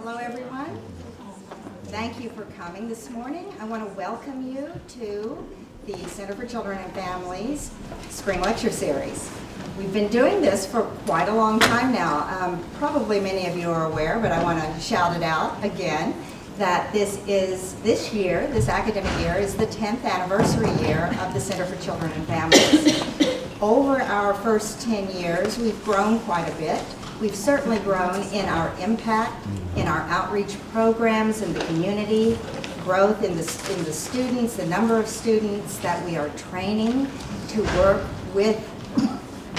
Hello, everyone. Thank you for coming this morning. I want to welcome you to the Center for Children and Families Spring Lecture Series. We've been doing this for quite a long time now. Probably many of you are aware, but I want to shout it out again, that this academic year, is the 10th anniversary year of the Center for Children and Families. Over our first 10 years, we've grown quite a bit. We've certainly grown in our impact, in our outreach programs in the community, growth in the students, the number of students that we are training to work with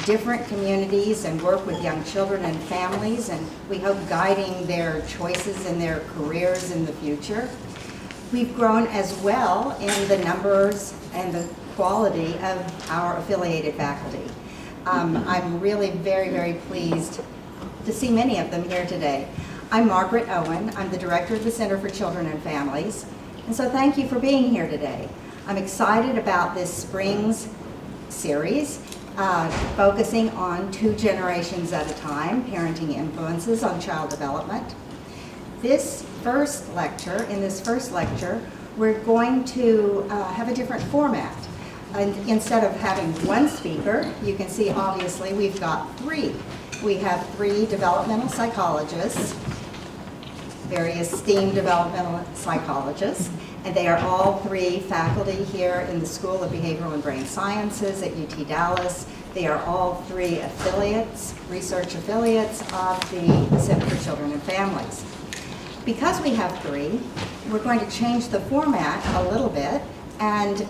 different communities and work with young children and families, and we hope guiding their choices in their careers in the future. We've grown as well in the numbers and the quality of our affiliated faculty. I'm really very, very pleased to see many of them here today. I'm Margaret Owen. I'm the director of the Center for Children and Families, and so thank you for being here today. I'm excited about this spring's series, focusing on 2 generations at a time, parenting influences on child development. In this first lecture, we're going to have a different format. And instead of having one speaker, you can see obviously we've got 3. We have 3 developmental psychologists, very esteemed developmental psychologists, and they are all 3 faculty here in the School of Behavioral and Brain Sciences at UT Dallas. They are all 3 affiliates, research affiliates of the Center for Children and Families. Because we have 3, we're going to change the format a little bit, and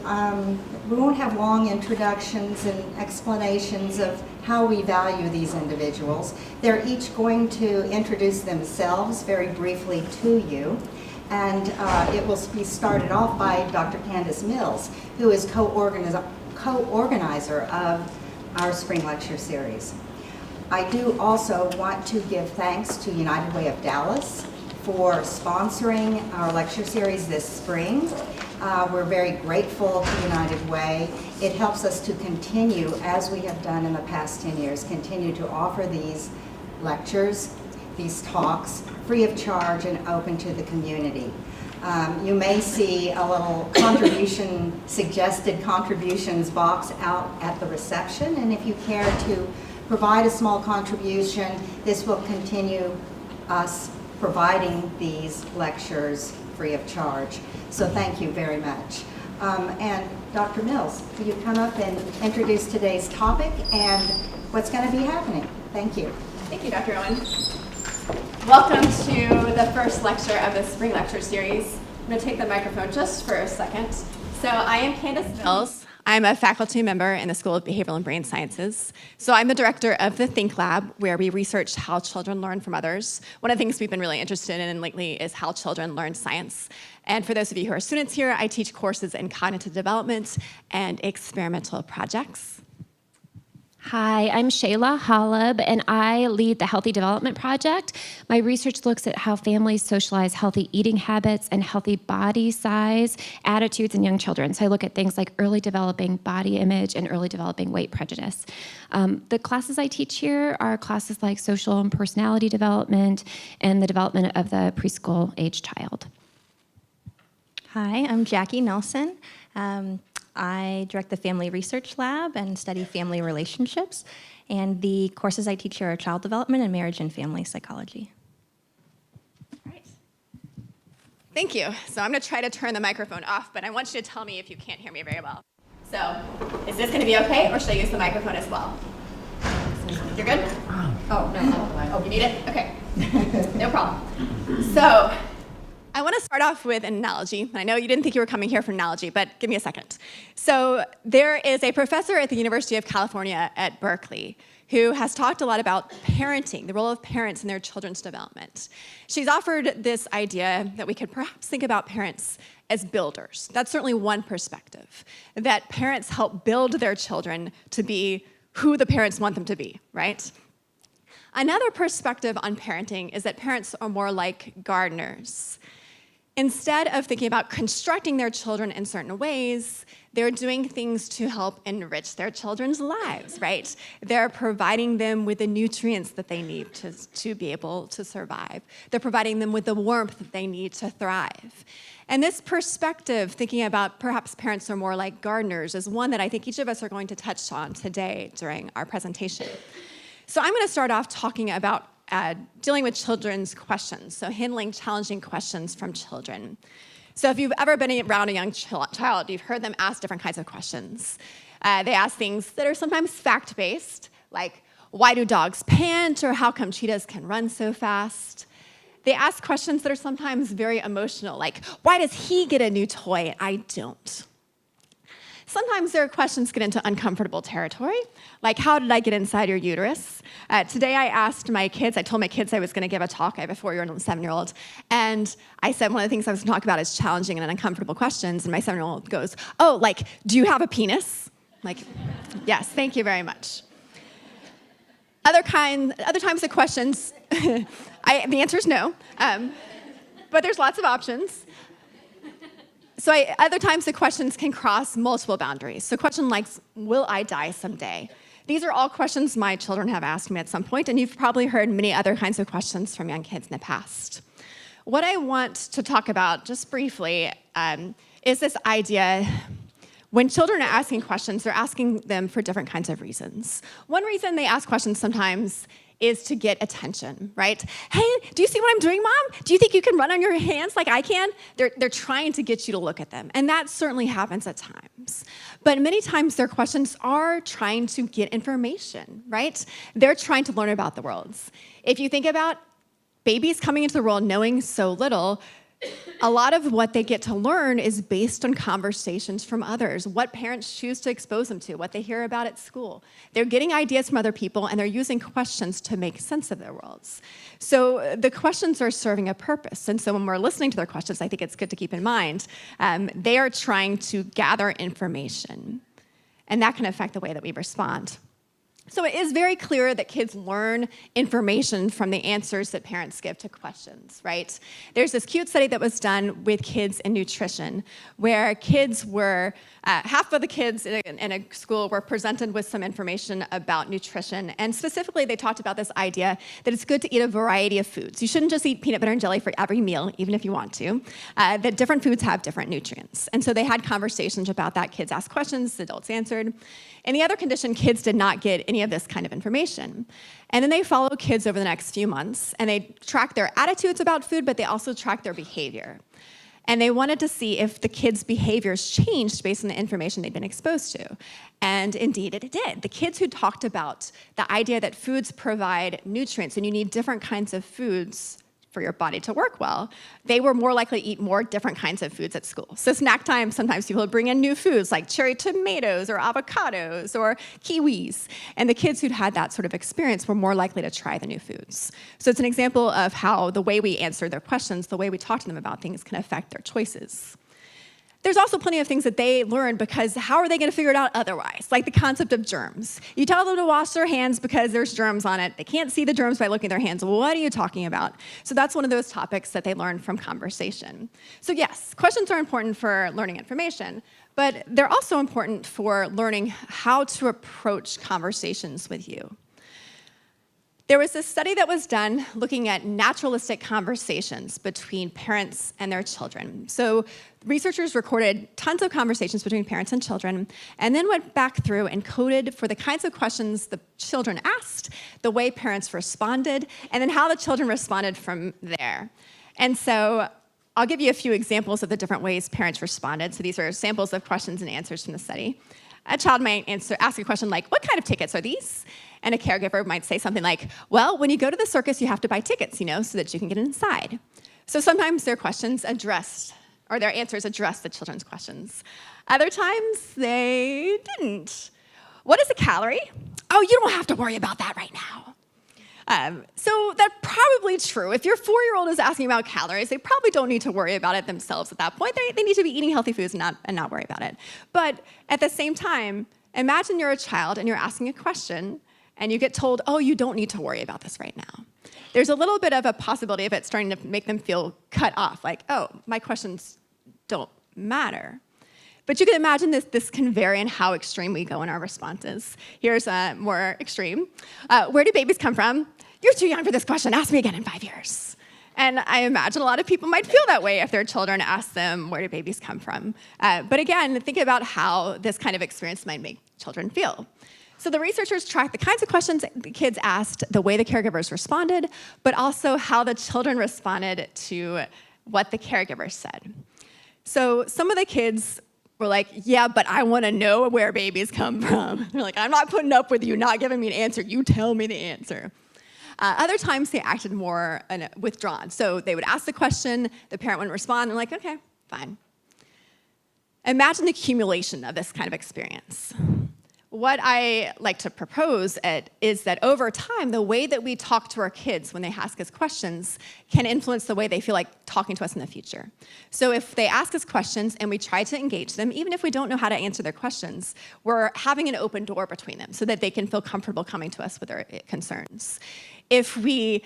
we won't have long introductions and explanations of how we value these individuals. They're each going to introduce themselves very briefly to you, and it will be started off by Dr. Candice Mills, who is co-organizer of our Spring Lecture Series. I do also want to give thanks to United Way of Dallas for sponsoring our lecture series this spring. We're very grateful to United Way. It helps us to continue, as we have done in the past 10 years, continue to offer these lectures, these talks, free of charge and open to the community. You may see a little suggested contributions box out at the reception, and if you care to provide a small contribution, this will continue us providing these lectures free of charge. So thank you very much. And Dr. Mills, will you come up and introduce today's topic and what's going to be happening? Thank you. Thank you, Dr. Owen. Welcome to the first lecture of the Spring Lecture Series. I'm going to take the microphone just for a second. So I am Candice Mills. I'm a faculty member in the School of Behavioral and Brain Sciences. So I'm the director of the Think Lab, where we research how children learn from others. One of the things we've been really interested in lately is how children learn science. And for those of you who are students here, I teach courses in cognitive development and experimental projects. Hi, I'm Shayla Holub, and I lead the Healthy Development Project. My research looks at how families socialize healthy eating habits and healthy body size attitudes in young children. So I look at things like early developing body image and early developing weight prejudice. The classes I teach here are classes like social and personality development and the development of the preschool age child. Hi, I'm Jackie Nelson. I direct the Family Research Lab and study family relationships, and the courses I teach here are child development and marriage and family psychology. All right. Thank you. So I'm going to try to turn the microphone off, but I want you to tell me if you can't hear me very well. So is this going to be okay, or should I use the microphone as well? You're good? Oh, no. Oh, you need it? Okay. No problem. So I want to start off with an analogy. I know you didn't think you were coming here for an analogy, but give me a second. So there is a professor at the University of California at Berkeley who has talked a lot about parenting, the role of parents in their children's development. She's offered this idea that we could perhaps think about parents as builders. That's certainly one perspective, that parents help build their children to be who the parents want them to be, right? Another perspective on parenting is that parents are more like gardeners. Instead of thinking about constructing their children in certain ways, they're doing things to help enrich their children's lives, right? They're providing them with the nutrients that they need to be able to survive. They're providing them with the warmth that they need to thrive. And this perspective, thinking about perhaps parents are more like gardeners, is one that I think each of us are going to touch on today during our presentation. So I'm going to start off talking about dealing with children's questions, so handling challenging questions from children. So if you've ever been around a young child, you've heard them ask different kinds of questions. They ask things that are sometimes fact-based, like, why do dogs pant, or how come cheetahs can run so fast? They ask questions that are sometimes very emotional, like, why does he get a new toy and I don't? Sometimes their questions get into uncomfortable territory, like, how did I get inside your uterus? Today I told my kids I was going to give a talk. I have a 4-year-old and a 7-year-old. And I said one of the things I was going to talk about is challenging and uncomfortable questions. And my 7-year-old goes, oh, like, do you have a penis? Like, yes, thank you very much. Other times the questions, the answer is no, but there's lots of options. So other times the questions can cross multiple boundaries. So a question like, will I die someday? These are all questions my children have asked me at some point, and you've probably heard many other kinds of questions from young kids in the past. What I want to talk about just briefly is this idea. When children are asking questions, they're asking them for different kinds of reasons. One reason they ask questions sometimes is to get attention, right? Hey, do you see what I'm doing, Mom? Do you think you can run on your hands like I can? They're trying to get you to look at them, and that certainly happens at times. But many times their questions are trying to get information, right? They're trying to learn about the world. If you think about babies coming into the world knowing so little, a lot of what they get to learn is based on conversations from others, what parents choose to expose them to, what they hear about at school. They're getting ideas from other people, and they're using questions to make sense of their worlds. So the questions are serving a purpose. And so when we're listening to their questions, I think it's good to keep in mind, they are trying to gather information, and that can affect the way that we respond. So it is very clear that kids learn information from the answers that parents give to questions, right? There's this cute study that was done with kids in nutrition, where kids were, half of the kids in a school were presented with some information about nutrition. And specifically, they talked about this idea that it's good to eat a variety of foods. You shouldn't just eat peanut butter and jelly for every meal, even if you want to, that different foods have different nutrients. And so they had conversations about that. Kids asked questions, adults answered. In the other condition, kids did not get any of this kind of information. And then they followed kids over the next few months, and they tracked their attitudes about food, but they also tracked their behavior. And they wanted to see if the kids' behaviors changed based on the information they'd been exposed to. And indeed, it did. The kids who talked about the idea that foods provide nutrients and you need different kinds of foods for your body to work well, they were more likely to eat more different kinds of foods at school. So snack time, sometimes people would bring in new foods like cherry tomatoes or avocados or kiwis. And the kids who'd had that sort of experience were more likely to try the new foods. So it's an example of how the way we answer their questions, the way we talk to them about things can affect their choices. There's also plenty of things that they learn because how are they going to figure it out otherwise? Like the concept of germs. You tell them to wash their hands because there's germs on it. They can't see the germs by looking at their hands. What are you talking about? So that's one of those topics that they learn from conversation. So yes, questions are important for learning information, but they're also important for learning how to approach conversations with you. There was this study that was done looking at naturalistic conversations between parents and their children. So researchers recorded tons of conversations between parents and children, and then went back through and coded for the kinds of questions the children asked, the way parents responded, and then how the children responded from there. And so I'll give you a few examples of the different ways parents responded. So these are samples of questions and answers from the study. A child might ask a question like, what kind of tickets are these? And a caregiver might say something like, well, when you go to the circus, you have to buy tickets, so that you can get inside. So sometimes their questions addressed, or their answers addressed the children's questions. Other times, they didn't. What is a calorie? Oh, you don't have to worry about that right now. So that's probably true. If your 4-year-old is asking about calories, they probably don't need to worry about it themselves at that point. They need to be eating healthy foods and not worry about it. But at the same time, imagine you're a child and you're asking a question, and you get told, oh, you don't need to worry about this right now, there's a little bit of a possibility of it starting to make them feel cut off, like, oh, my questions don't matter. But you can imagine this can vary in how extreme we go in our responses. Here's more extreme. Where do babies come from? You're too young for this question. Ask me again in 5 years. And I imagine a lot of people might feel that way if their children ask them, where do babies come from? But again, think about how this kind of experience might make children feel. So the researchers tracked the kinds of questions the kids asked, the way the caregivers responded, but also how the children responded to what the caregivers said. So some of the kids were like, yeah, but I want to know where babies come from. They're like, I'm not putting up with you not giving me an answer. You tell me the answer. Other times they acted more withdrawn. So they would ask the question, the parent wouldn't respond, and they're like, okay, fine. Imagine the accumulation of this kind of experience. What I like to propose is that over time, the way that we talk to our kids when they ask us questions can influence the way they feel like talking to us in the future. So if they ask us questions and we try to engage them, even if we don't know how to answer their questions, we're having an open door between them so that they can feel comfortable coming to us with their concerns. If we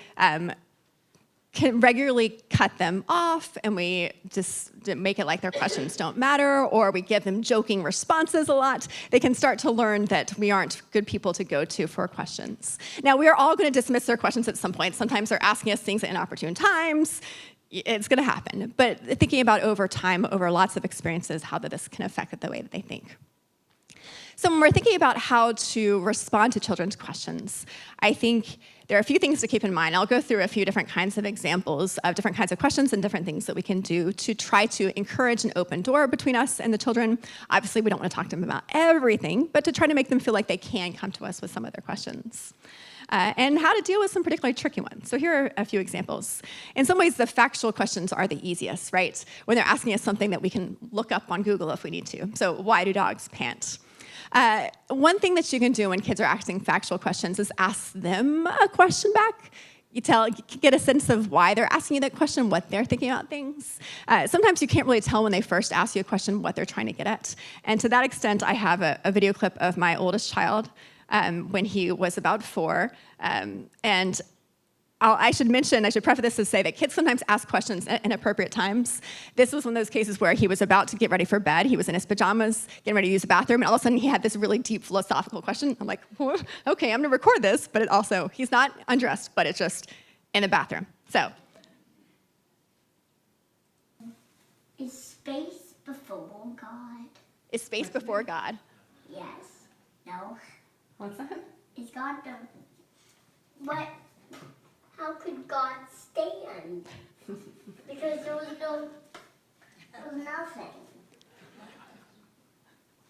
can regularly cut them off and we just make it like their questions don't matter, or we give them joking responses a lot, they can start to learn that we aren't good people to go to for questions. Now, we are all going to dismiss their questions at some point. Sometimes they're asking us things at inopportune times. It's going to happen. But thinking about over time, over lots of experiences, how this can affect the way that they think. So when we're thinking about how to respond to children's questions, I think there are a few things to keep in mind. I'll go through a few different kinds of examples of different kinds of questions and different things that we can do to try to encourage an open door between us and the children. Obviously, we don't want to talk to them about everything, but to try to make them feel like they can come to us with some of their questions. And how to deal with some particularly tricky ones. So here are a few examples. In some ways, the factual questions are the easiest, right? When they're asking us something that we can look up on Google if we need to. So why do dogs pant? One thing that you can do when kids are asking factual questions is ask them a question back. You get a sense of why they're asking you that question, what they're thinking about things. Sometimes you can't really tell when they first ask you a question what they're trying to get at. And to that extent, I have a video clip of my oldest child when he was about 4. And I should preface this to say that kids sometimes ask questions at inappropriate times. This was one of those cases where he was about to get ready for bed. He was in his pajamas, getting ready to use the bathroom, and all of a sudden he had this really deep philosophical question. I'm like, okay, I'm gonna record this, but he's not undressed, but it's just in the bathroom. So. Is space before God? Is space before God? Yes. No. What's that? Is God the... What? How could God stand? Because there was nothing.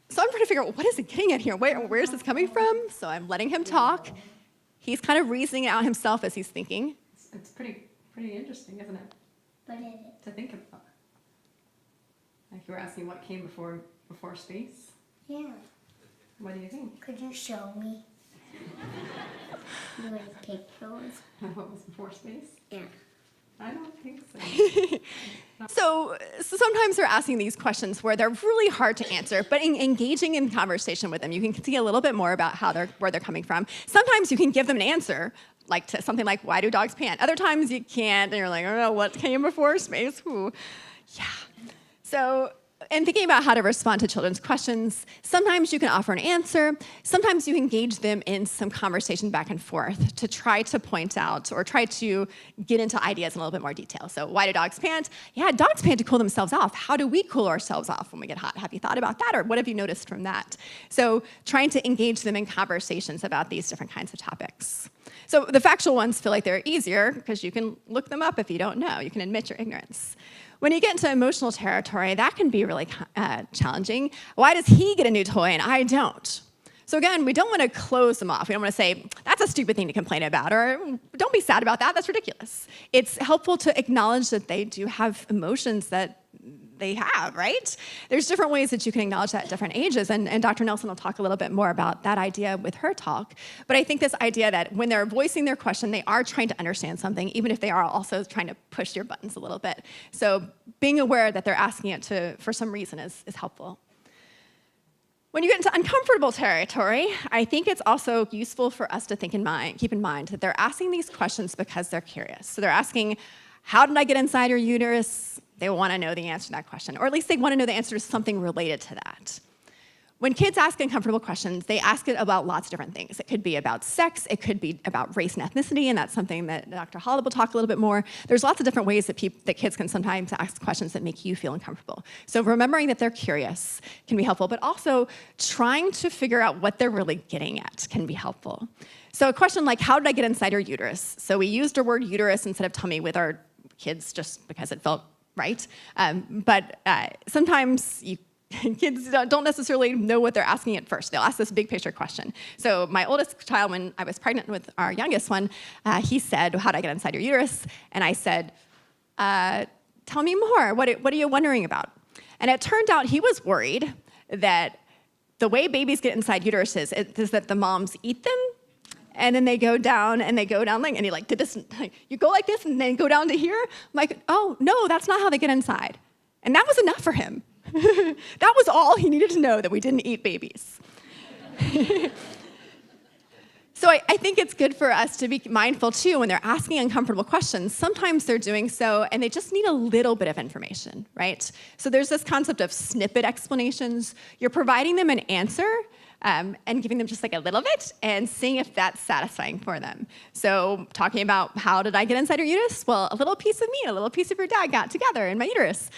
So I'm trying to figure out, what is it getting at here? Where is this coming from? So I'm letting him talk. He's kind of reasoning out himself as he's thinking. It's pretty interesting, isn't it? What is it? To think about. Like you were asking what came before space. Yeah. What do you think? Could you show me? You want to take those? What was before space? Yeah. I don't think so. So sometimes they're asking these questions where they're really hard to answer, but engaging in conversation with them, you can see a little bit more about where they're coming from. Sometimes you can give them an answer, like to something like, why do dogs pant? Other times you can't, and you're like, oh, what came before space? Ooh. Yeah. So, and thinking about how to respond to children's questions, sometimes you can offer an answer, sometimes you engage them in some conversation back and forth to try to point out or try to get into ideas in a little bit more detail. So why do dogs pant? Yeah, dogs pant to cool themselves off. How do we cool ourselves off when we get hot? Have you thought about that, or what have you noticed from that? So trying to engage them in conversations about these different kinds of topics. So the factual ones feel like they're easier because you can look them up if you don't know. You can admit your ignorance. When you get into emotional territory, that can be really challenging. Why does he get a new toy and I don't? So again, we don't want to close them off. We don't want to say, that's a stupid thing to complain about, or don't be sad about that, that's ridiculous. It's helpful to acknowledge that they do have emotions that they have, right? There's different ways that you can acknowledge that at different ages, and Dr. Nelson will talk a little bit more about that idea with her talk. But I think this idea that when they're voicing their question, they are trying to understand something, even if they are also trying to push your buttons a little bit. So being aware that they're asking it for some reason is helpful. When you get into uncomfortable territory, I think it's also useful for us to keep in mind that they're asking these questions because they're curious. So they're asking, how did I get inside your uterus? They want to know the answer to that question, or at least they want to know the answer to something related to that. When kids ask uncomfortable questions, they ask it about lots of different things. It could be about sex, it could be about race and ethnicity, and that's something that Dr. Holub will talk a little bit more. There's lots of different ways that kids can sometimes ask questions that make you feel uncomfortable. So remembering that they're curious can be helpful, but also trying to figure out what they're really getting at can be helpful. So a question like, how did I get inside your uterus? So we used the word uterus instead of tummy with our kids just because it felt right. But sometimes kids don't necessarily know what they're asking at first. They'll ask this big picture question. So my oldest child, when I was pregnant with our youngest one, he said, how did I get inside your uterus? And I said, tell me more. What are you wondering about? And it turned out he was worried that the way babies get inside uteruses is that the moms eat them, and then they go down, and like, and he like did this, like, you go like this and then go down to here? I'm like, oh, no, that's not how they get inside. And that was enough for him. That was all he needed to know, that we didn't eat babies. So I think it's good for us to be mindful, too, when they're asking uncomfortable questions. Sometimes they're doing so, and they just need a little bit of information, right? So there's this concept of snippet explanations. You're providing them an answer, and giving them just like a little bit and seeing if that's satisfying for them. So talking about how did I get inside your uterus? Well, a little piece of me, a little piece of your dad got together in my uterus.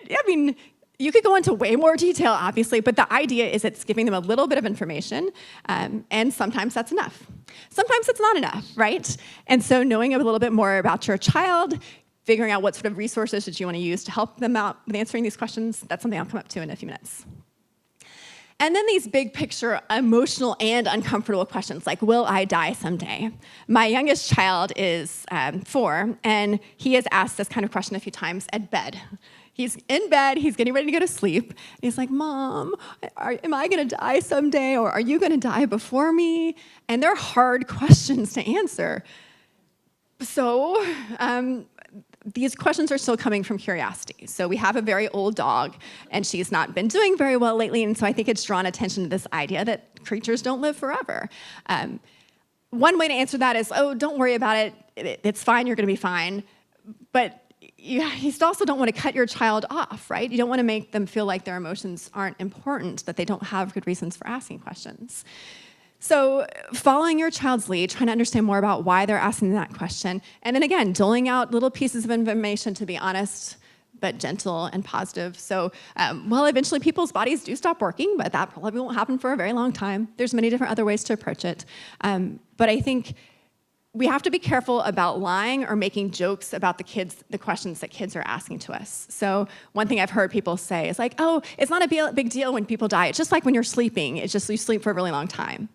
I mean, you could go into way more detail, obviously, but the idea is it's giving them a little bit of information, and sometimes that's enough. Sometimes it's not enough, right? And so knowing a little bit more about your child, figuring out what sort of resources that you want to use to help them out with answering these questions, that's something I'll come up to in a few minutes. And then these big picture emotional and uncomfortable questions like, will I die someday? My youngest child is 4, and he has asked this kind of question a few times at bed. He's in bed, he's getting ready to go to sleep, and he's like, Mom, am I gonna die someday, or are you gonna die before me? And they're hard questions to answer. So these questions are still coming from curiosity. So we have a very old dog, and she's not been doing very well lately, and so I think it's drawn attention to this idea that creatures don't live forever. One way to answer that is, oh, don't worry about it, it's fine, you're gonna be fine. But you also don't want to cut your child off, right? You don't want to make them feel like their emotions aren't important, that they don't have good reasons for asking questions. So following your child's lead, trying to understand more about why they're asking that question, and then again, doling out little pieces of information to be honest, but gentle and positive. So, well, eventually people's bodies do stop working, but that probably won't happen for a very long time. There's many different other ways to approach it. But I think we have to be careful about lying or making jokes about the questions that kids are asking to us. So one thing I've heard people say is like, oh, it's not a big deal when people die. It's just like when you're sleeping. It's just you sleep for a really long time.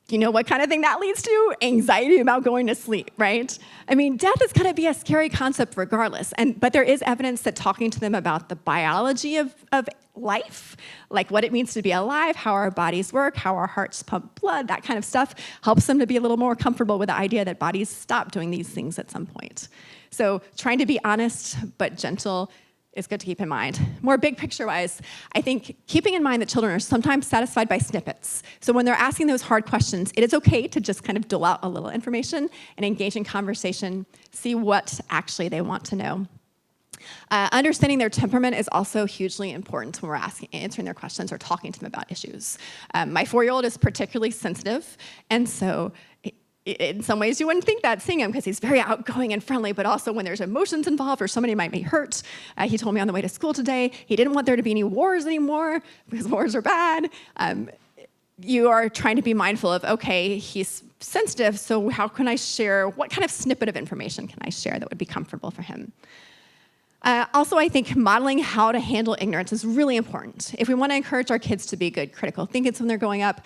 You know what kind of thing that leads to? Anxiety about going to sleep, right? I mean, death is going to be a scary concept regardless, but there is evidence that talking to them about the biology of life, like what it means to be alive, how our bodies work, how our hearts pump blood, that kind of stuff, helps them to be a little more comfortable with the idea that bodies stop doing these things at some point. So trying to be honest but gentle is good to keep in mind. More big picture-wise, I think keeping in mind that children are sometimes satisfied by snippets. So when they're asking those hard questions, it is okay to just kind of dole out a little information and engage in conversation, see what actually they want to know. Understanding their temperament is also hugely important when we're answering their questions or talking to them about issues. My 4-year-old is particularly sensitive, and so in some ways you wouldn't think that seeing him because he's very outgoing and friendly, but also when there's emotions involved or somebody might be hurt. He told me on the way to school today he didn't want there to be any wars anymore because wars are bad. You are trying to be mindful of, okay, he's sensitive, so how can I share, what kind of snippet of information can I share that would be comfortable for him? Also, I think modeling how to handle ignorance is really important. If we want to encourage our kids to be good critical thinkers when they're growing up,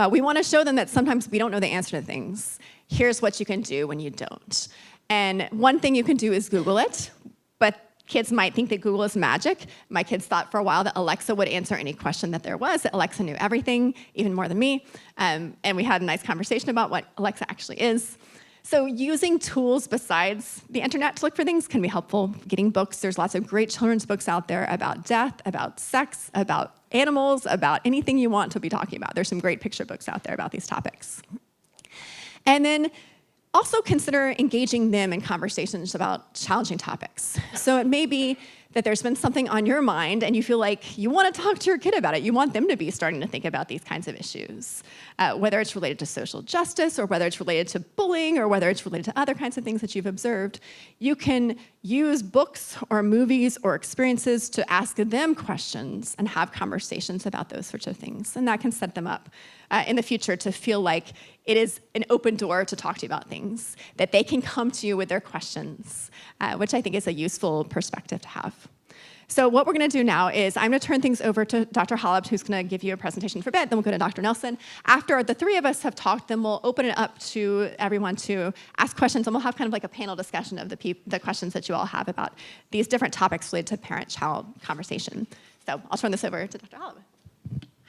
we want to show them that sometimes we don't know the answer to things. Here's what you can do when you don't. And one thing you can do is Google it, but kids might think that Google is magic. My kids thought for a while that Alexa would answer any question that there was, that Alexa knew everything, even more than me. And we had a nice conversation about what Alexa actually is. So using tools besides the internet to look for things can be helpful. Getting books, there's lots of great children's books out there about death, about sex, about animals, about anything you want to be talking about. There's some great picture books out there about these topics. And then also consider engaging them in conversations about challenging topics. So it may be that there's been something on your mind and you feel like you want to talk to your kid about it. You want them to be starting to think about these kinds of issues, whether it's related to social justice or whether it's related to bullying or whether it's related to other kinds of things that you've observed. You can use books or movies or experiences to ask them questions and have conversations about those sorts of things. And that can set them up in the future to feel like it is an open door to talk to you about things, that they can come to you with their questions, which I think is a useful perspective to have. So what we're going to do now is I'm going to turn things over to Dr. Holub, who's going to give you a presentation for a bit, then we'll go to Dr. Nelson. After the three of us have talked, then we'll open it up to everyone to ask questions, and we'll have kind of like a panel discussion of the questions that you all have about these different topics related to parent-child conversation. So I'll turn this over to Dr. Holub.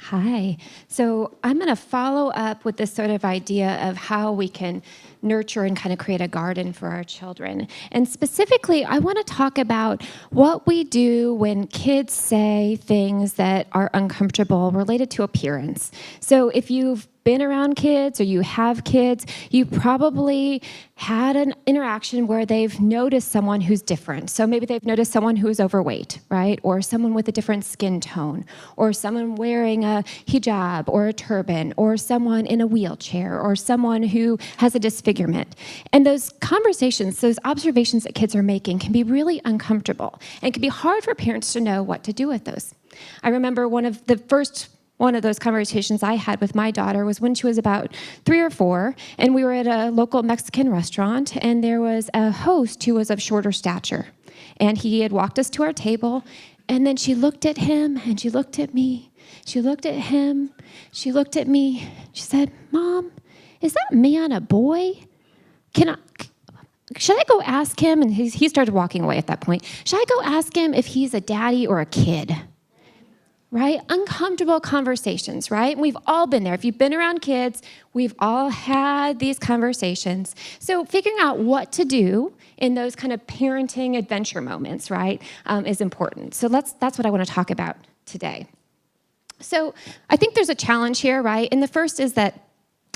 Hi. So I'm going to follow up with this sort of idea of how we can nurture and kind of create a garden for our children. And specifically, I want to talk about what we do when kids say things that are uncomfortable related to appearance. So if you've been around kids or you have kids, you probably had an interaction where they've noticed someone who's different. So maybe they've noticed someone who's overweight, right? Or someone with a different skin tone, or someone wearing a hijab or a turban, or someone in a wheelchair, or someone who has a disfigurement. And those conversations, those observations that kids are making can be really uncomfortable, and it can be hard for parents to know what to do with those. I remember one of those conversations I had with my daughter was when she was about 3 or 4, and we were at a local Mexican restaurant, and there was a host who was of shorter stature. And he had walked us to our table, and then she looked at him, and she looked at me. She looked at him. She looked at me. She said, "Mom, is that man a boy? Should I go ask him?" And he started walking away at that point. "Should I go ask him if he's a daddy or a kid?" Right? Uncomfortable conversations, right? We've all been there. If you've been around kids, we've all had these conversations. So figuring out what to do in those kind of parenting adventure moments, right, is important. So that's what I want to talk about today. So I think there's a challenge here, right? And the first is that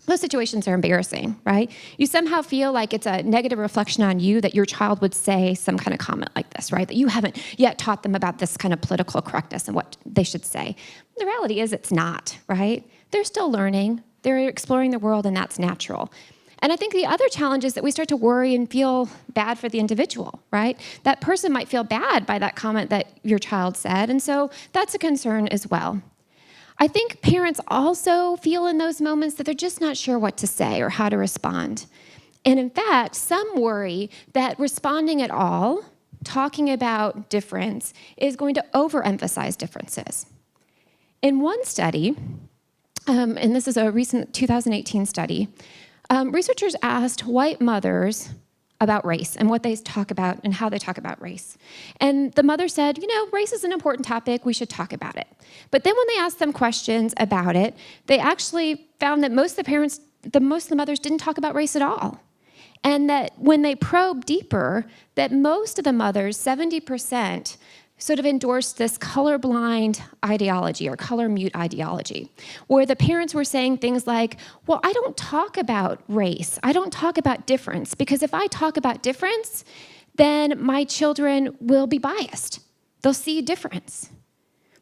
those situations are embarrassing, right? You somehow feel like it's a negative reflection on you that your child would say some kind of comment like this, right? That you haven't yet taught them about this kind of political correctness and what they should say. The reality is it's not, right? They're still learning. They're exploring the world, and that's natural. And I think the other challenge is that we start to worry and feel bad for the individual, right? That person might feel bad by that comment that your child said, and so that's a concern as well. I think parents also feel in those moments that they're just not sure what to say or how to respond. And in fact, some worry that responding at all, talking about difference, is going to overemphasize differences. In one study, and this is a recent 2018 study, researchers asked white mothers about race and what they talk about and how they talk about race. And the mother said, race is an important topic, we should talk about it. But then when they asked them questions about it, they actually found that most of the mothers didn't talk about race at all. And that when they probed deeper, that most of the mothers, 70%, sort of endorsed this colorblind ideology or color mute ideology, where the parents were saying things like, well, I don't talk about race. I don't talk about difference, because if I talk about difference, then my children will be biased. They'll see difference.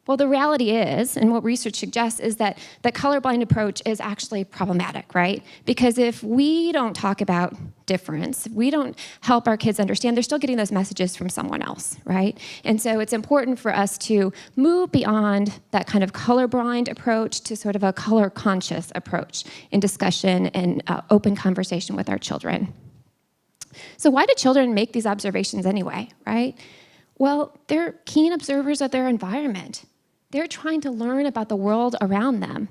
Well, the reality is, and what research suggests, is that the colorblind approach is actually problematic, right? Because if we don't talk about difference, we don't help our kids understand, they're still getting those messages from someone else, right? And so it's important for us to move beyond that kind of colorblind approach to sort of a color-conscious approach in discussion and open conversation with our children. So why do children make these observations anyway, right? Well, they're keen observers of their environment. They're trying to learn about the world around them.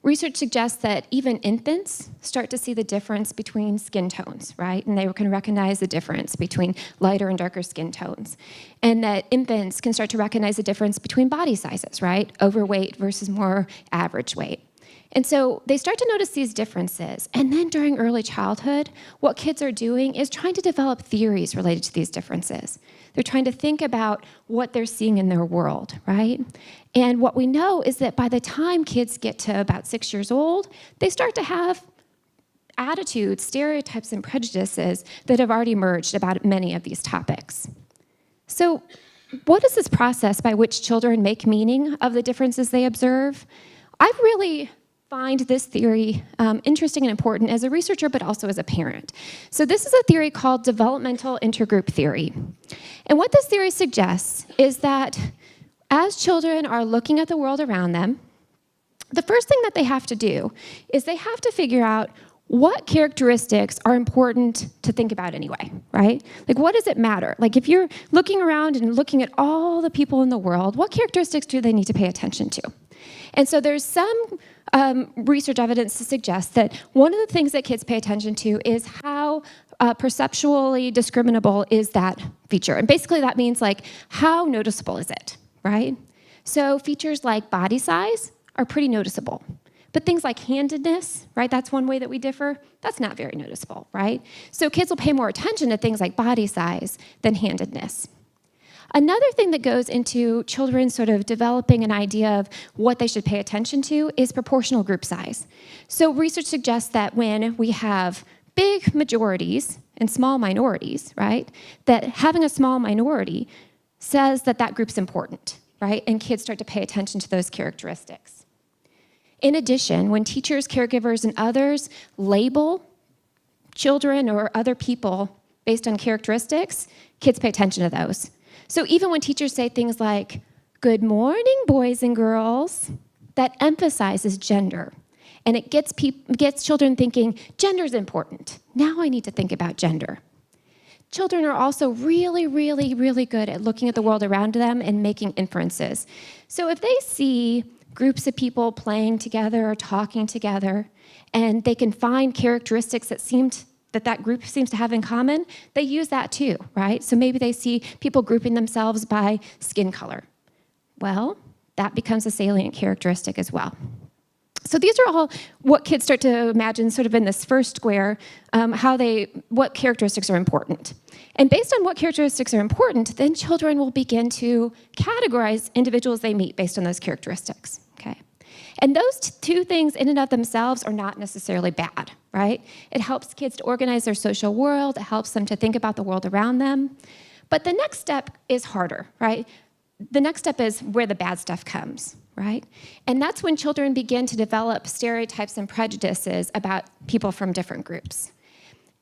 Research suggests that even infants start to see the difference between skin tones, right? And they can recognize the difference between lighter and darker skin tones. And that infants can start to recognize the difference between body sizes, right? Overweight versus more average weight. And so they start to notice these differences. And then during early childhood, what kids are doing is trying to develop theories related to these differences. They're trying to think about what they're seeing in their world, right? And what we know is that by the time kids get to about 6 years old, they start to have attitudes, stereotypes, and prejudices that have already emerged about many of these topics. So what is this process by which children make meaning of the differences they observe? I really find this theory interesting and important as a researcher, but also as a parent. So this is a theory called developmental intergroup theory. And what this theory suggests is that as children are looking at the world around them, the first thing that they have to do is they have to figure out what characteristics are important to think about anyway, right? Like, what does it matter? Like, if you're looking around and looking at all the people in the world, what characteristics do they need to pay attention to? And so there's some research evidence to suggest that one of the things that kids pay attention to is how perceptually discriminable is that feature. And basically that means, like, how noticeable is it, right? So features like body size are pretty noticeable. But things like handedness, right, that's one way that we differ, that's not very noticeable, right? So kids will pay more attention to things like body size than handedness. Another thing that goes into children sort of developing an idea of what they should pay attention to is proportional group size. So research suggests that when we have big majorities and small minorities, right, that having a small minority says that that group's important, right? And kids start to pay attention to those characteristics. In addition, when teachers, caregivers, and others label children or other people based on characteristics, kids pay attention to those. So even when teachers say things like, "Good morning, boys and girls," that emphasizes gender. And it gets children thinking, gender's important. Now I need to think about gender. Children are also really, really, really good at looking at the world around them and making inferences. So if they see groups of people playing together or talking together, and they can find characteristics that group seems to have in common, they use that too, right? So maybe they see people grouping themselves by skin color. Well, that becomes a salient characteristic as well. So these are all what kids start to imagine sort of in this first square, what characteristics are important. And based on what characteristics are important, then children will begin to categorize individuals they meet based on those characteristics, okay? And those two things in and of themselves are not necessarily bad, right? It helps kids to organize their social world, it helps them to think about the world around them. But the next step is harder, right? The next step is where the bad stuff comes, right? And that's when children begin to develop stereotypes and prejudices about people from different groups.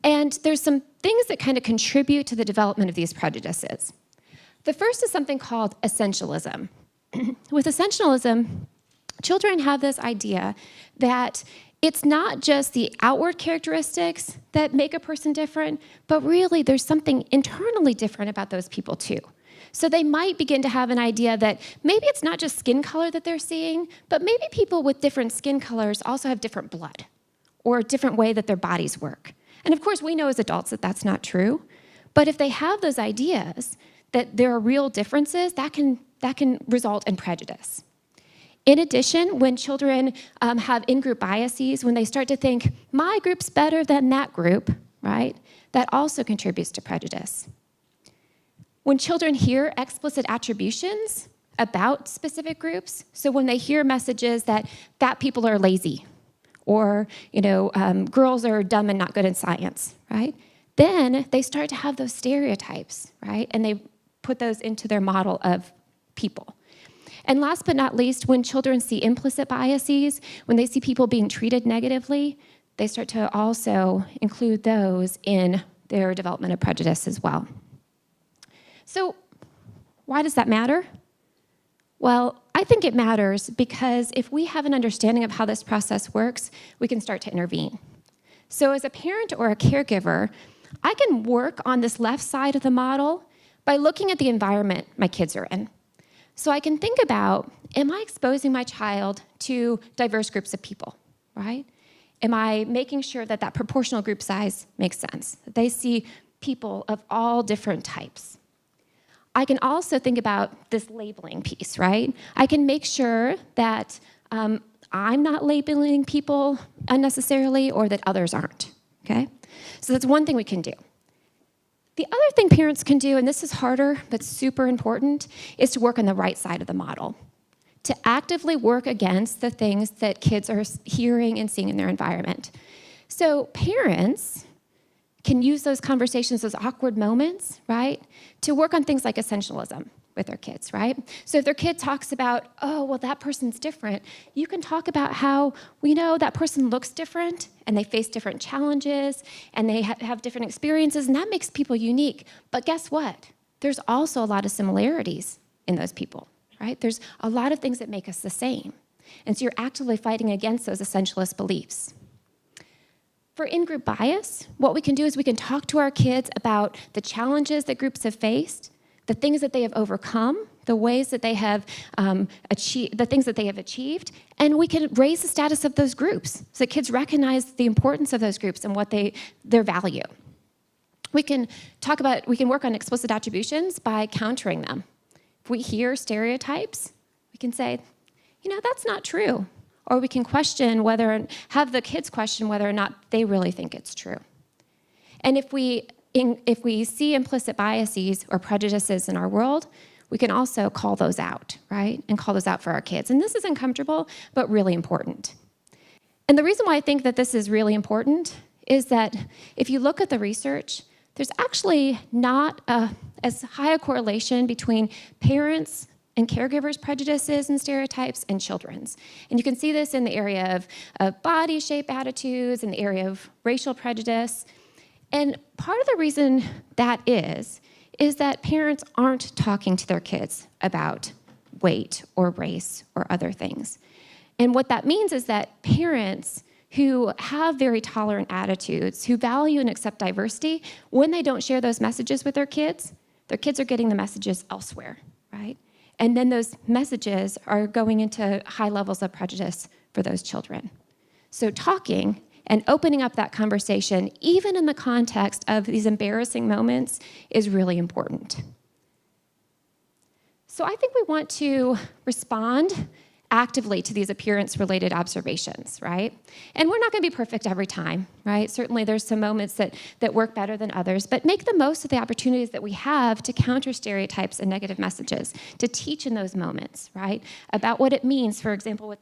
And there's some things that kind of contribute to the development of these prejudices. The first is something called essentialism. With essentialism, children have this idea that it's not just the outward characteristics that make a person different, but really there's something internally different about those people too. So they might begin to have an idea that maybe it's not just skin color that they're seeing, but maybe people with different skin colors also have different blood or a different way that their bodies work. And of course, we know as adults that that's not true. But if they have those ideas that there are real differences, that can result in prejudice. In addition, when children have in-group biases, when they start to think, my group's better than that group, right, that also contributes to prejudice. When children hear explicit attributions about specific groups, so when they hear messages that fat people are lazy, or girls are dumb and not good in science, right? Then they start to have those stereotypes, right? And they put those into their model of people. And last but not least, when children see implicit biases, when they see people being treated negatively, they start to also include those in their development of prejudice as well. So why does that matter? Well, I think it matters because if we have an understanding of how this process works, we can start to intervene. So as a parent or a caregiver, I can work on this left side of the model by looking at the environment my kids are in. So I can think about, am I exposing my child to diverse groups of people, right? Am I making sure that that proportional group size makes sense, that they see people of all different types? I can also think about this labeling piece, right? I can make sure that I'm not labeling people unnecessarily or that others aren't, okay? So that's one thing we can do. The other thing parents can do, and this is harder but super important, is to work on the right side of the model, to actively work against the things that kids are hearing and seeing in their environment. So parents can use those conversations, those awkward moments, right, to work on things like essentialism with their kids, right? So if their kid talks about, oh, well, that person's different, you can talk about how we know that person looks different and they face different challenges and they have different experiences, and that makes people unique. But guess what? There's also a lot of similarities in those people, right? There's a lot of things that make us the same. And so you're actively fighting against those essentialist beliefs. For in-group bias, what we can do is we can talk to our kids about the challenges that groups have faced, the things that they have overcome, the ways that they have achieved, the things that they have achieved, and we can raise the status of those groups so that kids recognize the importance of those groups and what their value. We can work on explicit attributions by countering them. If we hear stereotypes, we can say, that's not true. Or we can have the kids question whether or not they really think it's true. And if we see implicit biases or prejudices in our world, we can also call those out, right? And call those out for our kids. And this is uncomfortable, but really important. And the reason why I think that this is really important is that if you look at the research, there's actually not as high a correlation between parents and caregivers' prejudices and stereotypes and children's. And you can see this in the area of body shape attitudes, in the area of racial prejudice. And part of the reason that is that parents aren't talking to their kids about weight or race or other things. And what that means is that parents who have very tolerant attitudes, who value and accept diversity, when they don't share those messages with their kids are getting the messages elsewhere, right? And then those messages are going into high levels of prejudice for those children. So talking and opening up that conversation, even in the context of these embarrassing moments, is really important. So I think we want to respond actively to these appearance-related observations, right? And we're not going to be perfect every time, right? Certainly there's some moments that work better than others, but make the most of the opportunities that we have to counter stereotypes and negative messages, to teach in those moments, right? About what it means, for example,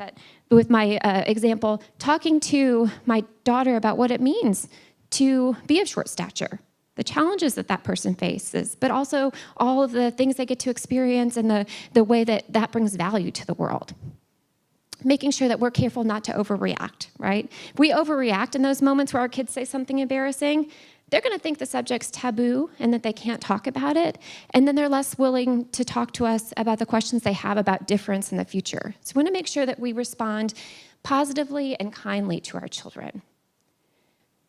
with my example, talking to my daughter about what it means to be of short stature, the challenges that person faces, but also all of the things they get to experience and the way that brings value to the world. Making sure that we're careful not to overreact, right? If we overreact in those moments where our kids say something embarrassing, they're going to think the subject's taboo and that they can't talk about it, and then they're less willing to talk to us about the questions they have about difference in the future. So we want to make sure that we respond positively and kindly to our children.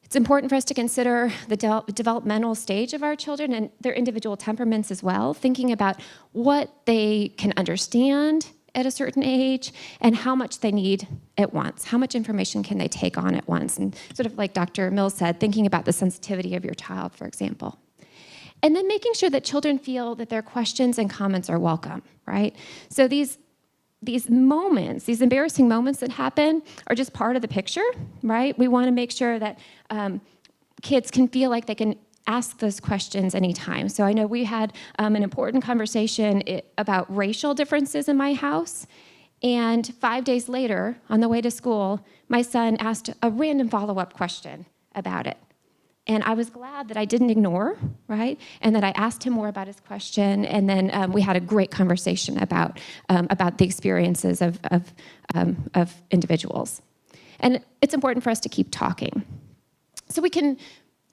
It's important for us to consider the developmental stage of our children and their individual temperaments as well, thinking about what they can understand at a certain age and how much they need at once. How much information can they take on at once? And sort of like Dr. Mills said, thinking about the sensitivity of your child, for example. And then making sure that children feel that their questions and comments are welcome, right? So these moments, these embarrassing moments that happen are just part of the picture, right? We want to make sure that kids can feel like they can ask those questions anytime. So I know we had an important conversation about racial differences in my house, and 5 days later, on the way to school, my son asked a random follow-up question about it. And I was glad that I didn't ignore, right? And that I asked him more about his question, and then we had a great conversation about the experiences of individuals. And it's important for us to keep talking. So we can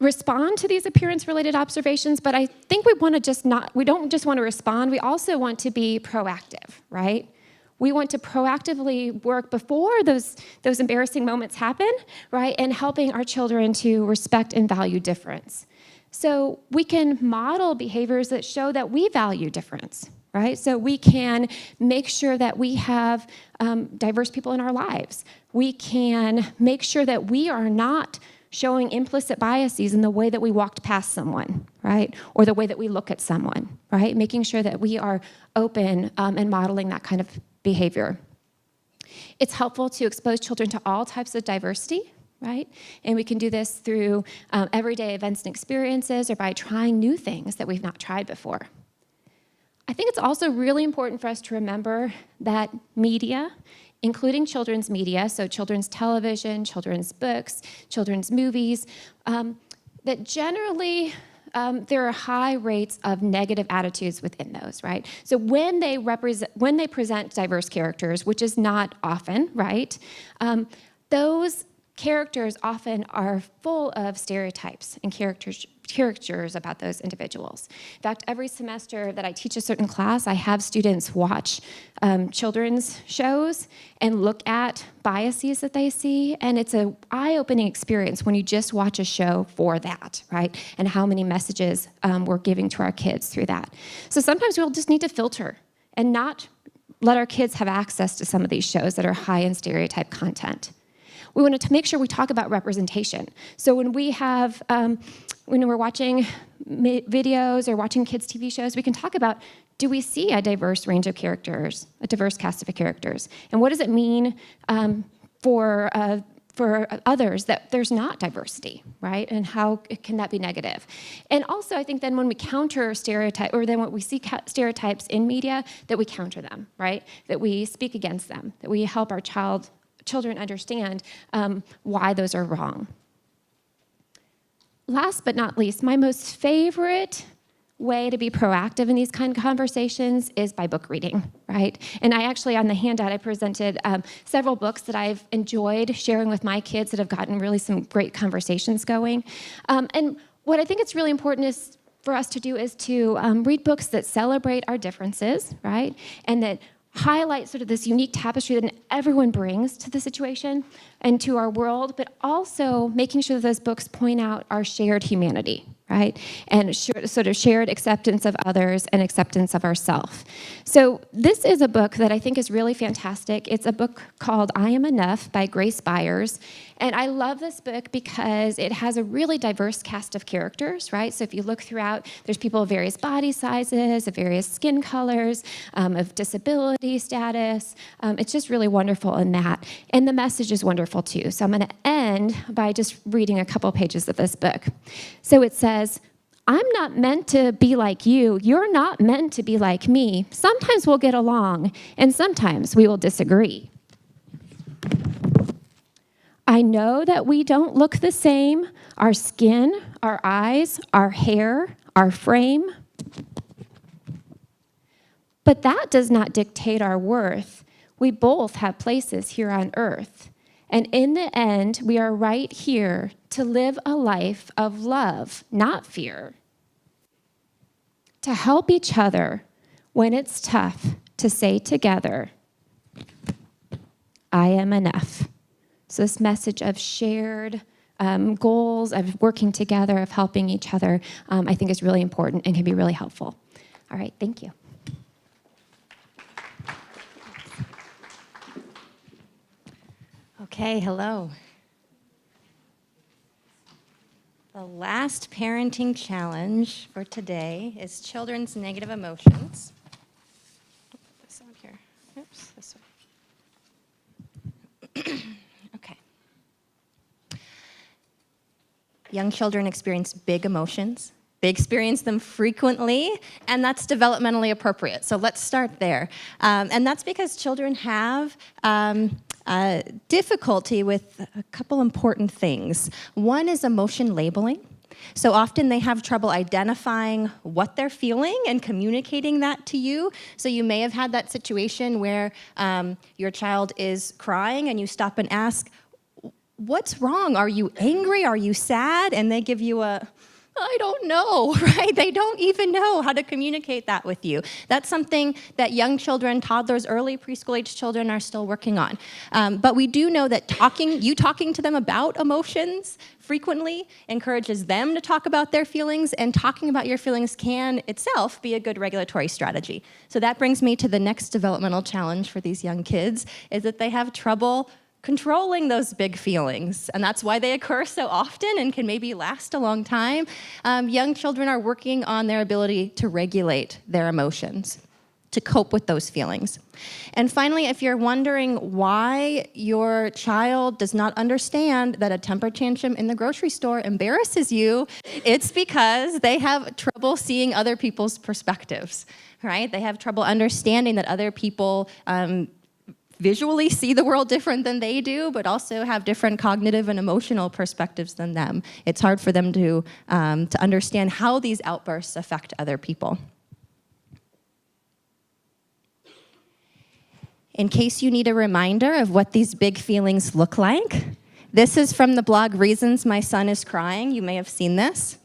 respond to these appearance-related observations, but I think we don't just want to respond, we also want to be proactive, right? We want to proactively work before those embarrassing moments happen, right? And helping our children to respect and value difference. So we can model behaviors that show that we value difference, right? So we can make sure that we have diverse people in our lives. We can make sure that we are not showing implicit biases in the way that we walked past someone, right? Or the way that we look at someone, right? Making sure that we are open and modeling that kind of behavior. It's helpful to expose children to all types of diversity, right? And we can do this through everyday events and experiences or by trying new things that we've not tried before. I think it's also really important for us to remember that media, including children's media, so children's television, children's books, children's movies, that generally there are high rates of negative attitudes within those, right? So when they present diverse characters, which is not often, right? Those characters often are full of stereotypes and caricatures about those individuals. In fact, every semester that I teach a certain class, I have students watch children's shows and look at biases that they see, and it's an eye-opening experience when you just watch a show for that, right? And how many messages we're giving to our kids through that. So sometimes we'll just need to filter and not let our kids have access to some of these shows that are high in stereotype content. We want to make sure we talk about representation. So when we have, when we're watching videos or watching kids' TV shows, we can talk about, do we see a diverse range of characters, a diverse cast of characters? And what does it mean for others that there's not diversity, right? And how can that be negative? And also, I think then when we counter stereotype, or then when we see stereotypes in media, that we counter them, right? That we speak against them, that we help our children understand why those are wrong. Last but not least, my most favorite way to be proactive in these kind of conversations is by book reading, right? And I actually, on the handout, I presented several books that I've enjoyed sharing with my kids that have gotten really some great conversations going. And what I think it's really important is for us to do is to read books that celebrate our differences, right? And that highlight sort of this unique tapestry that everyone brings to the situation and to our world, but also making sure that those books point out our shared humanity, right? And sort of shared acceptance of others and acceptance of ourselves. So this is a book that I think is really fantastic. It's a book called I Am Enough by Grace Byers. And I love this book because it has a really diverse cast of characters, right? So if you look throughout, there's people of various body sizes, of various skin colors, of disability status. It's just really wonderful in that. And the message is wonderful too. So I'm going to end by just reading a couple pages of this book. So it says, I'm not meant to be like you. You're not meant to be like me. Sometimes we'll get along, and sometimes we will disagree. I know that we don't look the same. Our skin, our eyes, our hair, our frame. But that does not dictate our worth. We both have places here on earth. And in the end, we are right here to live a life of love, not fear. To help each other when it's tough, to say together, I am enough. So this message of shared goals, of working together, of helping each other, I think is really important and can be really helpful. All right, thank you. Okay, hello. The last parenting challenge for today is children's negative emotions. Put this on here. Oops, this way. Okay. Young children experience big emotions. They experience them frequently, and that's developmentally appropriate. So let's start there. And that's because children have difficulty with a couple important things. One is emotion labeling. So often they have trouble identifying what they're feeling and communicating that to you. So you may have had that situation where your child is crying and you stop and ask, what's wrong? Are you angry? Are you sad? And they give you I don't know, right? They don't even know how to communicate that with you. That's something that young children, toddlers, early preschool-age children are still working on. But we do know that talking to them about emotions frequently encourages them to talk about their feelings, and talking about your feelings can itself be a good regulatory strategy. So that brings me to the next developmental challenge for these young kids, is that they have trouble controlling those big feelings, and that's why they occur so often and can maybe last a long time. Young children are working on their ability to regulate their emotions. to cope with those feelings. And finally, if you're wondering why your child does not understand that a temper tantrum in the grocery store embarrasses you, it's because they have trouble seeing other people's perspectives, right? They have trouble understanding that other people visually see the world different than they do, but also have different cognitive and emotional perspectives than them. It's hard for them to understand how these outbursts affect other people. In case you need a reminder of what these big feelings look like, this is from the blog Reasons My Son is Crying. You may have seen this.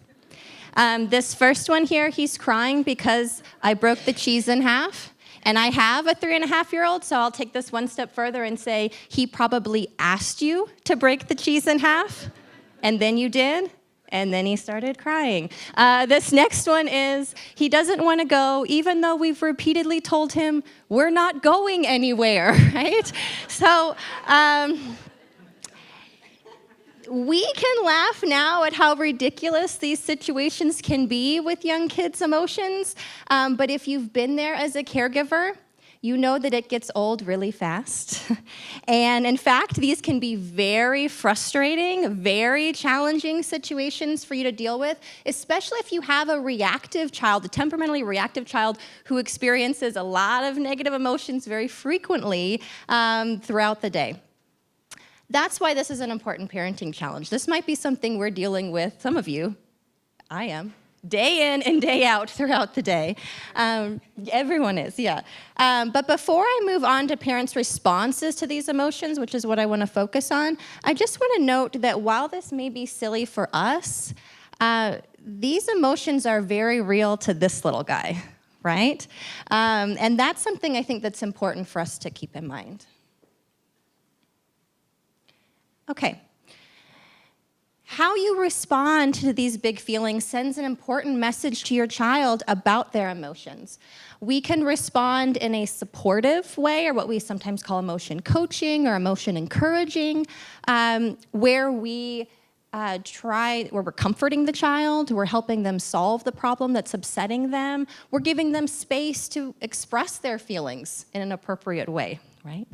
This first one here, he's crying because I broke the cheese in half. And I have a 3.5-year-old, so I'll take this one step further and say he probably asked you to break the cheese in half, and then you did. And then he started crying. This next one is, he doesn't want to go, even though we've repeatedly told him we're not going anywhere, right? So we can laugh now at how ridiculous these situations can be with young kids' emotions, but if you've been there as a caregiver, you know that it gets old really fast. And in fact, these can be very frustrating, very challenging situations for you to deal with, especially if you have a reactive child, a temperamentally reactive child who experiences a lot of negative emotions very frequently throughout the day. That's why this is an important parenting challenge. This might be something we're dealing with, some of you, I am, day in and day out throughout the day. Everyone is, yeah. But before I move on to parents' responses to these emotions, which is what I want to focus on, I just want to note that while this may be silly for us, these emotions are very real to this little guy, right? And that's something I think that's important for us to keep in mind. Okay. How you respond to these big feelings sends an important message to your child about their emotions. We can respond in a supportive way, or what we sometimes call emotion coaching or emotion encouraging, where we're comforting the child, we're helping them solve the problem that's upsetting them, we're giving them space to express their feelings in an appropriate way, right?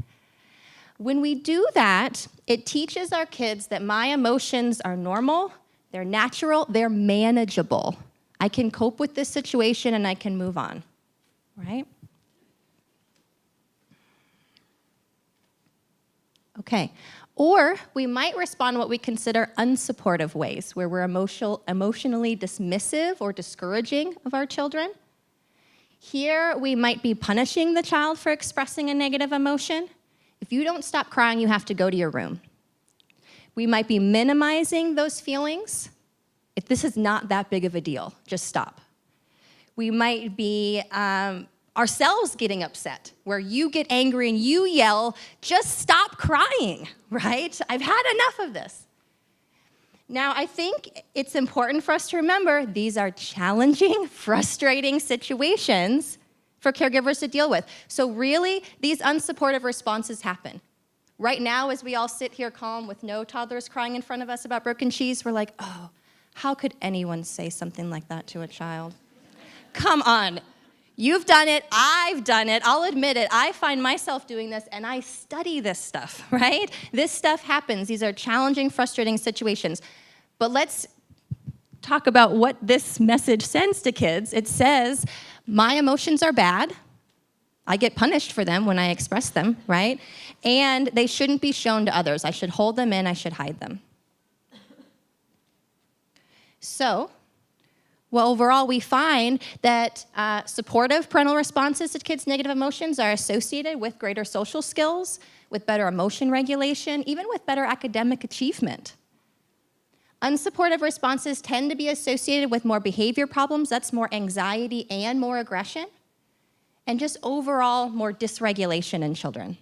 When we do that, it teaches our kids that my emotions are normal, they're natural, they're manageable. I can cope with this situation and I can move on, right? Okay. Or we might respond in what we consider unsupportive ways, where we're emotionally dismissive or discouraging of our children. Here, we might be punishing the child for expressing a negative emotion. If you don't stop crying, you have to go to your room. We might be minimizing those feelings. If this is not that big of a deal, just stop. We might be ourselves getting upset, where you get angry and you yell, just stop crying, right? I've had enough of this. Now, I think it's important for us to remember these are challenging, frustrating situations for caregivers to deal with. So really, these unsupportive responses happen. Right now, as we all sit here calm with no toddlers crying in front of us about broken cheese, we're like, oh, how could anyone say something like that to a child? Come on. You've done it, I've done it, I'll admit it. I find myself doing this, and I study this stuff, right? This stuff happens. These are challenging, frustrating situations. But let's talk about what this message sends to kids. It says, my emotions are bad. I get punished for them when I express them, right? And they shouldn't be shown to others. I should hold them in, I should hide them. So, well, overall, we find that supportive parental responses to kids' negative emotions are associated with greater social skills, with better emotion regulation, even with better academic achievement. Unsupportive responses tend to be associated with more behavior problems. That's more anxiety and more aggression, and just overall more dysregulation in children.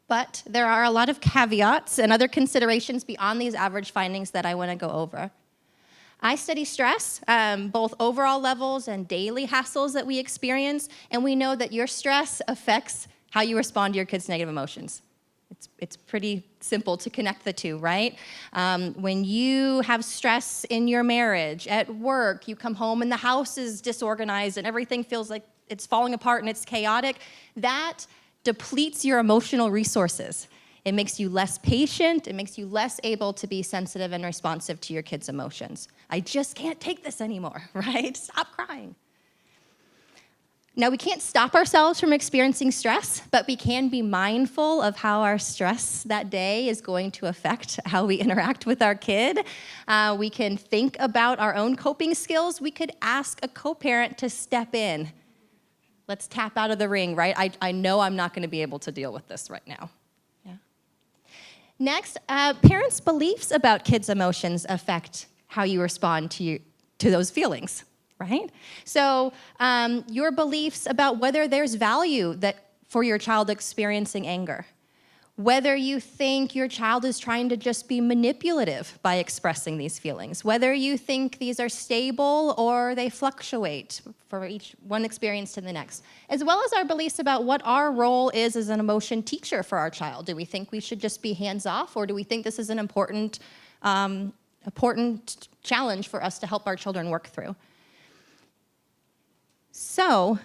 But there are a lot of caveats and other considerations beyond these average findings that I want to go over. I study stress, both overall levels and daily hassles that we experience, and we know that your stress affects how you respond to your kids' negative emotions. It's pretty simple to connect the two, right? When you have stress in your marriage, at work, you come home and the house is disorganized and everything feels like it's falling apart and it's chaotic, that depletes your emotional resources. It makes you less patient, it makes you less able to be sensitive and responsive to your kids' emotions. I just can't take this anymore, right? Stop crying. Now, we can't stop ourselves from experiencing stress, but we can be mindful of how our stress that day is going to affect how we interact with our kid. We can think about our own coping skills. We could ask a co-parent to step in. Let's tap out of the ring, right? I know I'm not going to be able to deal with this right now. Yeah. Next, parents' beliefs about kids' emotions affect how you respond to those feelings. Right? So your beliefs about whether there's value for your child experiencing anger, whether you think your child is trying to just be manipulative by expressing these feelings, whether you think these are stable or they fluctuate for each one experience to the next, as well as our beliefs about what our role is as an emotion teacher for our child. Do we think we should just be hands-off, or do we think this is an important challenge for us to help our children work through? So,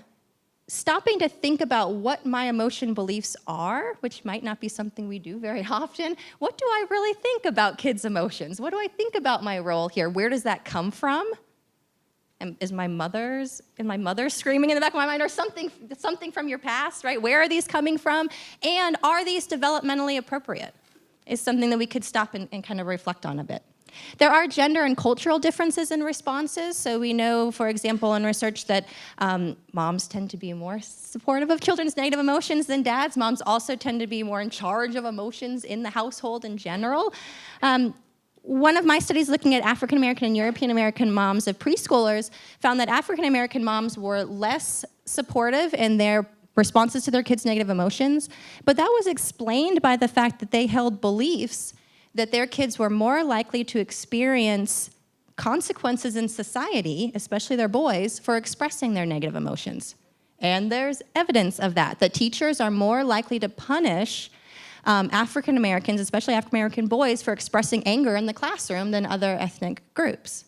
stopping to think about what my emotion beliefs are, which might not be something we do very often. What do I really think about kids' emotions? What do I think about my role here? Where does that come from? And is my mother screaming in the back of my mind, or something from your past, right? Where are these coming from? And are these developmentally appropriate? Is something that we could stop and kind of reflect on a bit. There are gender and cultural differences in responses. So we know, for example, in research that moms tend to be more supportive of children's negative emotions than dads. Moms also tend to be more in charge of emotions in the household in general. One of my studies looking at African American and European American moms of preschoolers found that African American moms were less supportive in their responses to their kids' negative emotions, but that was explained by the fact that they held beliefs that their kids were more likely to experience consequences in society, especially their boys, for expressing their negative emotions. And there's evidence of that teachers are more likely to punish African Americans, especially African American boys, for expressing anger in the classroom than other ethnic groups.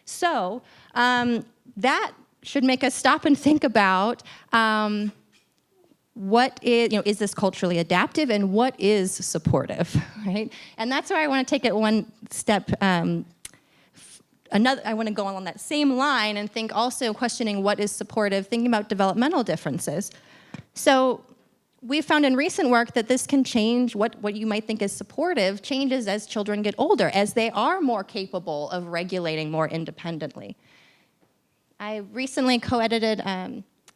So that should make us stop and think about what is this culturally adaptive, and what is supportive, right? And that's where I want to take it one step. I want to go on that same line and think also questioning what is supportive, thinking about developmental differences. So we found in recent work that this can change what you might think is supportive, changes as children get older, as they are more capable of regulating more independently. I recently co-edited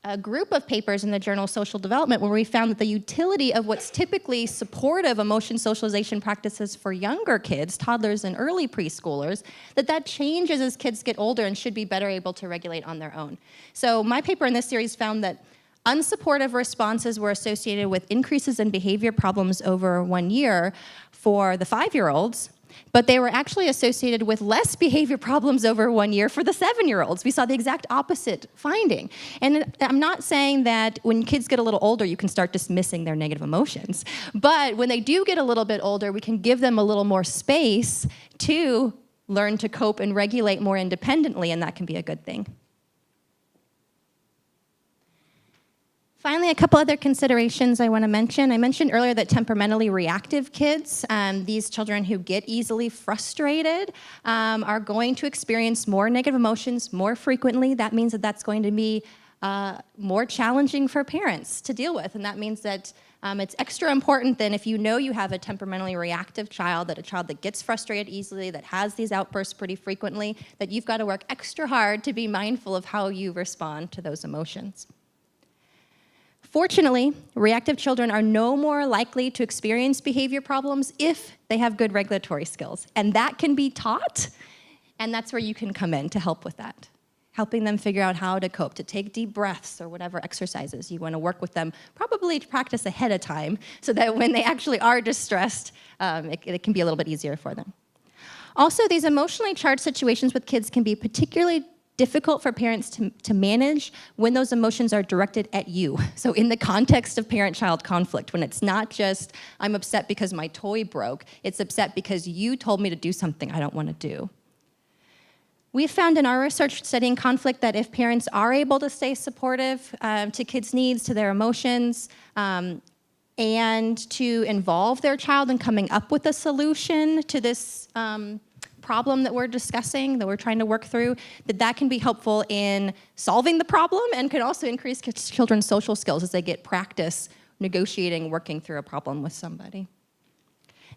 a group of papers in the journal Social Development where we found that the utility of what's typically supportive emotion socialization practices for younger kids, toddlers and early preschoolers, that changes as kids get older and should be better able to regulate on their own. So my paper in this series found that unsupportive responses were associated with increases in behavior problems over 1 year for the 5-year-olds, but they were actually associated with less behavior problems over 1 year for the 7-year-olds. We saw the exact opposite finding. And I'm not saying that when kids get a little older, you can start dismissing their negative emotions. But when they do get a little bit older, we can give them a little more space to learn to cope and regulate more independently, and that can be a good thing. Finally, a couple other considerations I want to mention. I mentioned earlier that temperamentally reactive kids, these children who get easily frustrated, are going to experience more negative emotions more frequently. That means that that's going to be more challenging for parents to deal with, and that means that it's extra important than if you know you have a temperamentally reactive child, that a child that gets frustrated easily, that has these outbursts pretty frequently, that you've got to work extra hard to be mindful of how you respond to those emotions. Fortunately, reactive children are no more likely to experience behavior problems if they have good regulatory skills. And that can be taught, and that's where you can come in to help with that. Helping them figure out how to cope, to take deep breaths or whatever exercises you want to work with them, probably to practice ahead of time so that when they actually are distressed, it can be a little bit easier for them. Also, these emotionally charged situations with kids can be particularly difficult for parents to manage when those emotions are directed at you. So in the context of parent-child conflict, when it's not just, I'm upset because my toy broke, it's upset because you told me to do something I don't want to do. We found in our research studying conflict that if parents are able to stay supportive to kids' needs, to their emotions, and to involve their child in coming up with a solution to this problem that we're discussing, that we're trying to work through, that can be helpful in solving the problem and can also increase children's social skills as they get practice negotiating, working through a problem with somebody.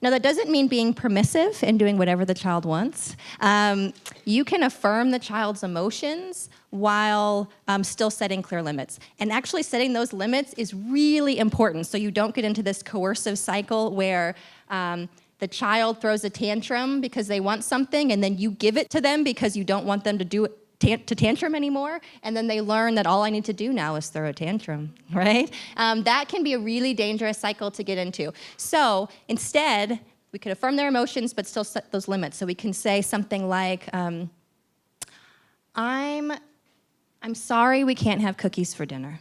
Now, that doesn't mean being permissive and doing whatever the child wants. You can affirm the child's emotions while still setting clear limits. And actually setting those limits is really important so you don't get into this coercive cycle where the child throws a tantrum because they want something, and then you give it to them because you don't want them to do it to tantrum anymore, and then they learn that all I need to do now is throw a tantrum, right? That can be a really dangerous cycle to get into. So instead, we could affirm their emotions but still set those limits. So we can say something like, I'm sorry we can't have cookies for dinner.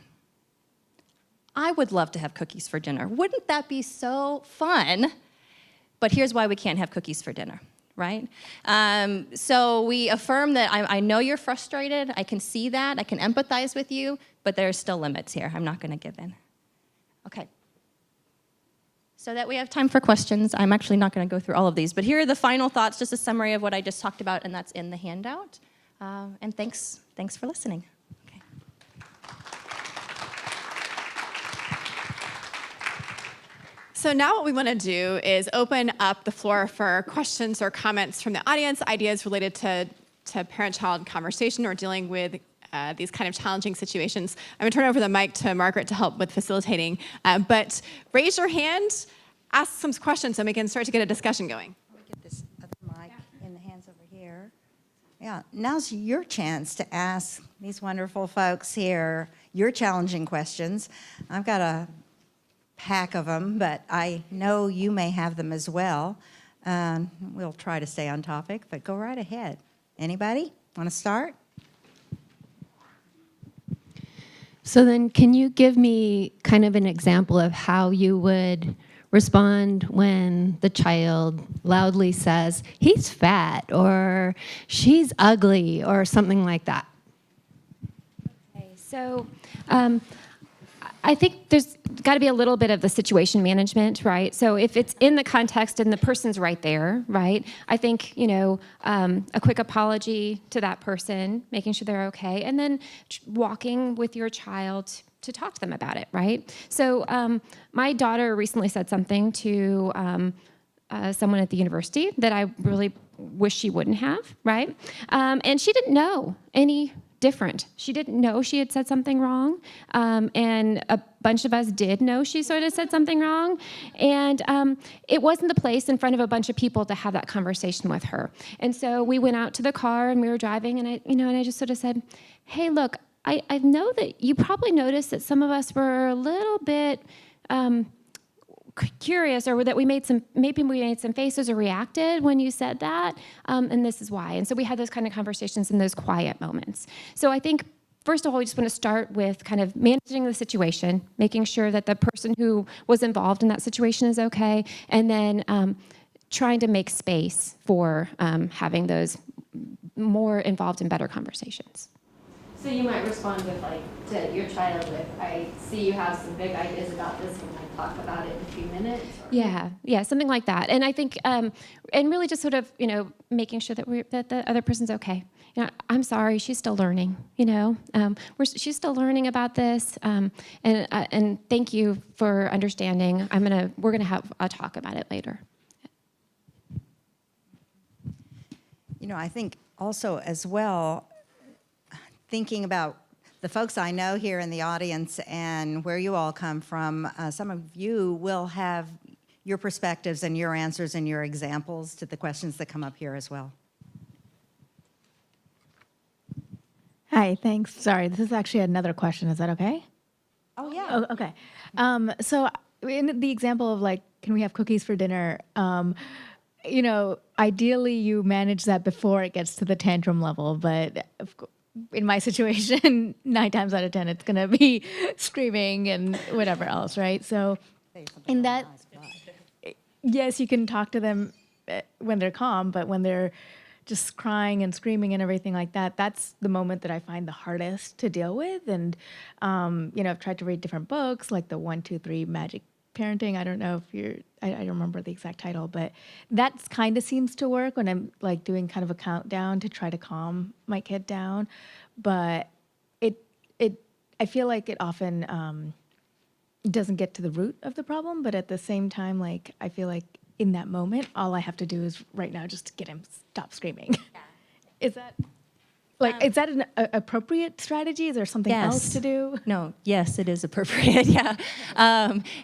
I would love to have cookies for dinner. Wouldn't that be so fun? But here's why we can't have cookies for dinner. Right? So we affirm that I know you're frustrated, I can see that, I can empathize with you, but there's still limits here. I'm not going to give in. Okay. So that we have time for questions, I'm actually not going to go through all of these, but here are the final thoughts, just a summary of what I just talked about, and that's in the handout. And thanks for listening. Okay. So now what we want to do is open up the floor for questions or comments from the audience, ideas related to parent-child conversation or dealing with these kind of challenging situations. I'm going to turn over the mic to Margaret to help with facilitating. But raise your hand, ask some questions, and we can start to get a discussion going. Let me get this other mic in the hands over here. Yeah, now's your chance to ask these wonderful folks here your challenging questions. I've got a pack of them, but I know you may have them as well. We'll try to stay on topic, but go right ahead. Anybody want to start? So then can you give me kind of an example of how you would respond when the child loudly says, he's fat, or she's ugly, or something like that? Okay, so I think there's got to be a little bit of the situation management, right? So if it's in the context and the person's right there, right? I think, a quick apology to that person, making sure they're okay, and then walking with your child to talk to them about it, right? So my daughter recently said something to someone at the university that I really wish she wouldn't have, right? And she didn't know any different. She didn't know she had said something wrong, and a bunch of us did know she sort of said something wrong, and it wasn't the place in front of a bunch of people to have that conversation with her. And so we went out to the car and we were driving, and I just sort of said, hey, look, I know that you probably noticed that some of us were a little bit curious, or that maybe we made some faces or reacted when you said that, and this is why. And so we had those kind of conversations in those quiet moments. So I think, first of all, we just want to start with kind of managing the situation, making sure that the person who was involved in that situation is okay, and then trying to make space for having those more involved and better conversations. So you might respond with, to your child with, I see you have some big ideas about this, and talk about it in a few minutes? Or? Yeah, something like that. And I think, and really just sort of, making sure that the other person's okay. I'm sorry, she's still learning. She's still learning about this, and thank you for understanding. We're gonna have a talk about it later. I think also as well, thinking about the folks I know here in the audience and where you all come from, some of you will have your perspectives and your answers and your examples to the questions that come up here as well. Hi, thanks. Sorry, this is actually another question. Is that okay? Oh, yeah. Oh, okay. So in the example of can we have cookies for dinner? Ideally you manage that before it gets to the tantrum level, but in my situation, 9 times out of 10, it's going to be screaming and whatever else, right? So in that, yes, you can talk to them when they're calm, but when they're just crying and screaming and everything like that, that's the moment that I find the hardest to deal with. And, I've tried to read different books, like the 1, 2, 3 Magic Parenting. I don't know if I don't remember the exact title, but that kind of seems to work when I'm like doing kind of a countdown to try to calm my kid down. But I feel like it often doesn't get to the root of the problem, but at the same time, like, I feel like in that moment, all I have to do is right now just get him stop screaming. Yeah. Is that an appropriate strategy? Is there something else to do? No, yes, it is appropriate, yeah.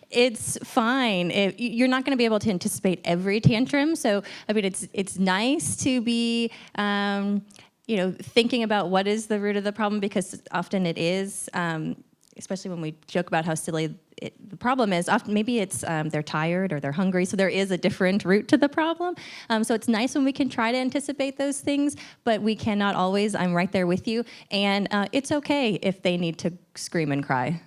It's fine. You're not going to be able to anticipate every tantrum, so, I mean, it's nice to be, thinking about what is the root of the problem, because often it is, especially when we joke about how silly the problem is. Often maybe it's they're tired or they're hungry, so there is a different root to the problem. So it's nice when we can try to anticipate those things, but we cannot always. I'm right there with you, and it's okay if they need to scream and cry,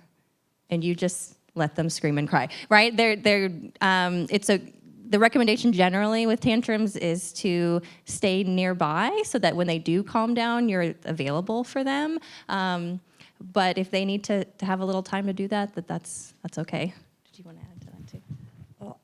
and you just let them scream and cry, right? The recommendation generally with tantrums is to stay nearby so that when they do calm down, you're available for them. But if they need to have a little time to do that's okay. Did you want to add to that too? Well,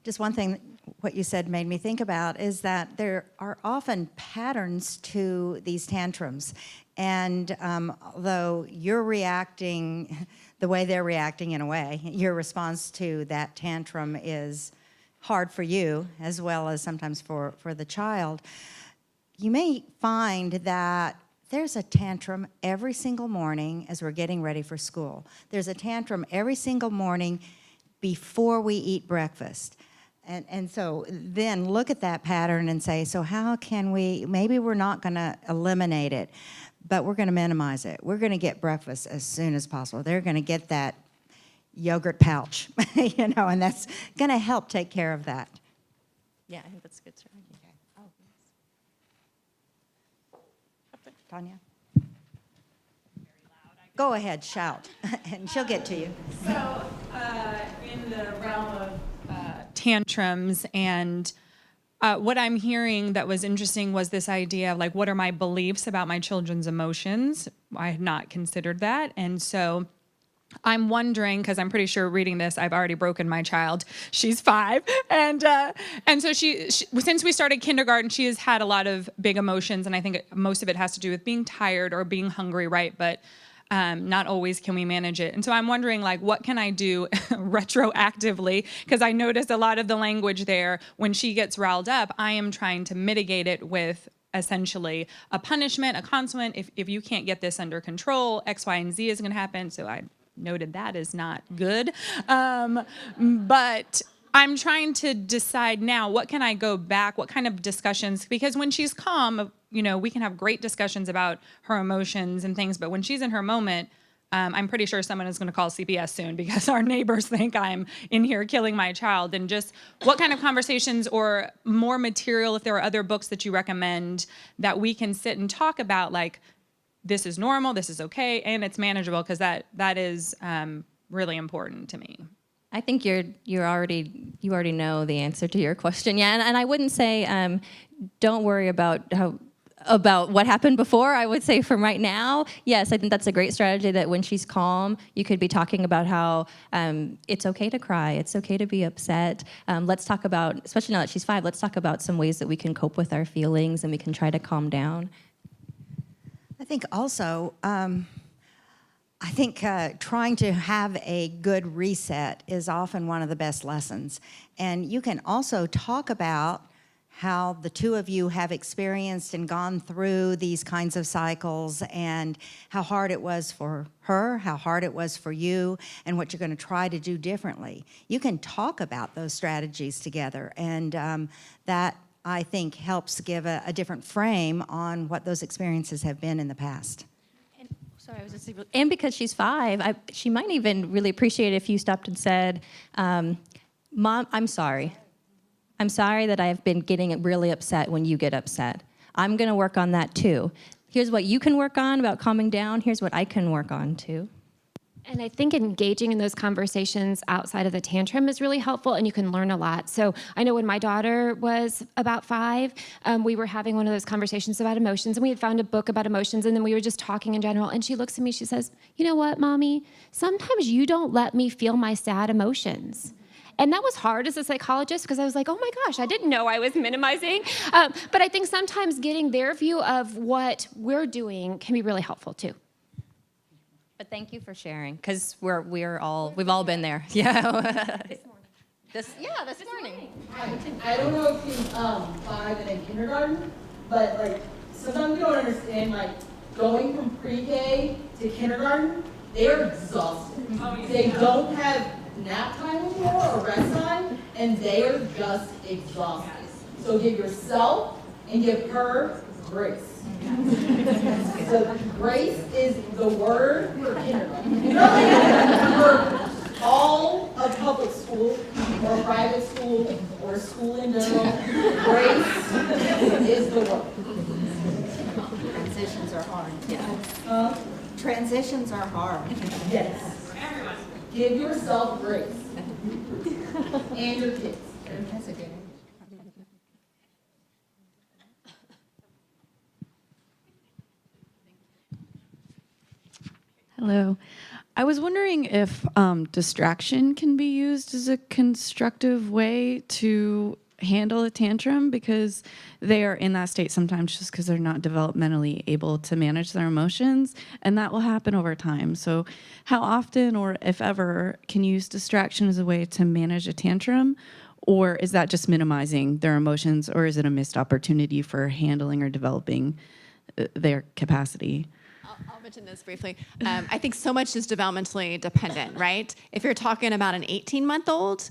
just one thing, what you said made me think about is that there are often patterns to these tantrums. And although you're reacting the way they're reacting in a way, your response to that tantrum is hard for you as well as sometimes for the child, you may find that there's a tantrum every single morning as we're getting ready for school. There's a tantrum every single morning before we eat breakfast. And so then look at that pattern and say, so how can maybe we're not going to eliminate it, but we're going to minimize it. We're going to get breakfast as soon as possible. They're going to get that yogurt pouch, and that's going to help take care of that. Yeah, I think that's a good strategy. Okay. Oh, yes. Tanya? Go ahead, shout, and she'll get to you. So, in the realm of tantrums, and what I'm hearing that was interesting was this idea of, like, what are my beliefs about my children's emotions? I had not considered that, and so I'm wondering, because I'm pretty sure reading this, I've already broken my child. She's 5, and so she since we started kindergarten, she has had a lot of big emotions, and I think most of it has to do with being tired or being hungry, right? But not always can we manage it. And so I'm wondering, like, what can I do retroactively? Because I noticed a lot of the language there, when she gets riled up, I am trying to mitigate it with essentially a punishment, a consequence. If you can't get this under control, X, Y, and Z is going to happen. So I noted that is not good. But I'm trying to decide now, what can I go back? What kind of discussions? Because when she's calm, we can have great discussions about her emotions and things. But when she's in her moment, I'm pretty sure someone is going to call CPS soon because our neighbors think I'm in here killing my child. And just what kind of conversations or more material, if there are other books that you recommend that we can sit and talk about, like, this is normal, this is okay, and it's manageable, because that is really important to me. I think you already know the answer to your question, yeah. And I wouldn't say don't worry about what happened before. I would say from right now, yes, I think that's a great strategy. That when she's calm, you could be talking about how it's okay to cry, it's okay to be upset. Let's talk about, especially now that she's 5, let's talk about some ways that we can cope with our feelings and we can try to calm down. I think also, trying to have a good reset is often one of the best lessons. And you can also talk about how the two of you have experienced and gone through these kinds of cycles, and how hard it was for her, how hard it was for you, and what you're going to try to do differently. You can talk about those strategies together, and that, I think, helps give a different frame on what those experiences have been in the past. And because she's 5, she might even really appreciate it if you stopped and said, Mom, I'm sorry. I'm sorry that I've been getting really upset when you get upset. I'm going to work on that too. Here's what you can work on about calming down. Here's what I can work on too. And I think engaging in those conversations outside of the tantrum is really helpful, and you can learn a lot. So I know when my daughter was about 5, we were having one of those conversations about emotions, and we had found a book about emotions, and then we were just talking in general, and she looks at me, she says, you know what, Mommy? Sometimes you don't let me feel my sad emotions. And that was hard as a psychologist because I was like, oh my gosh, I didn't know I was minimizing. But I think sometimes getting their view of what we're doing can be really helpful too. But thank you for sharing, because we've all been there. Yeah. This morning. I don't know if he's 5 and in kindergarten, but like sometimes we don't understand like going from pre-K to kindergarten, they're exhausted. They don't have nap time anymore or rest time, and they are just exhausted. So give yourself and give her grace. So grace is the word for kindergarten. For all of public school or private school or school in general, grace is the word. Transitions are hard. Transitions are hard. Yes. Give yourself grace. And your kids. That's a good idea. Hello. I was wondering if distraction can be used as a constructive way to handle a tantrum, because they are in that state sometimes just because they're not developmentally able to manage their emotions, and that will happen over time. So how often, or if ever, can you use distraction as a way to manage a tantrum? Or is that just minimizing their emotions, or is it a missed opportunity for handling or developing their capacity? I'll mention this briefly. I think so much is developmentally dependent, right? If you're talking about an 18-month-old,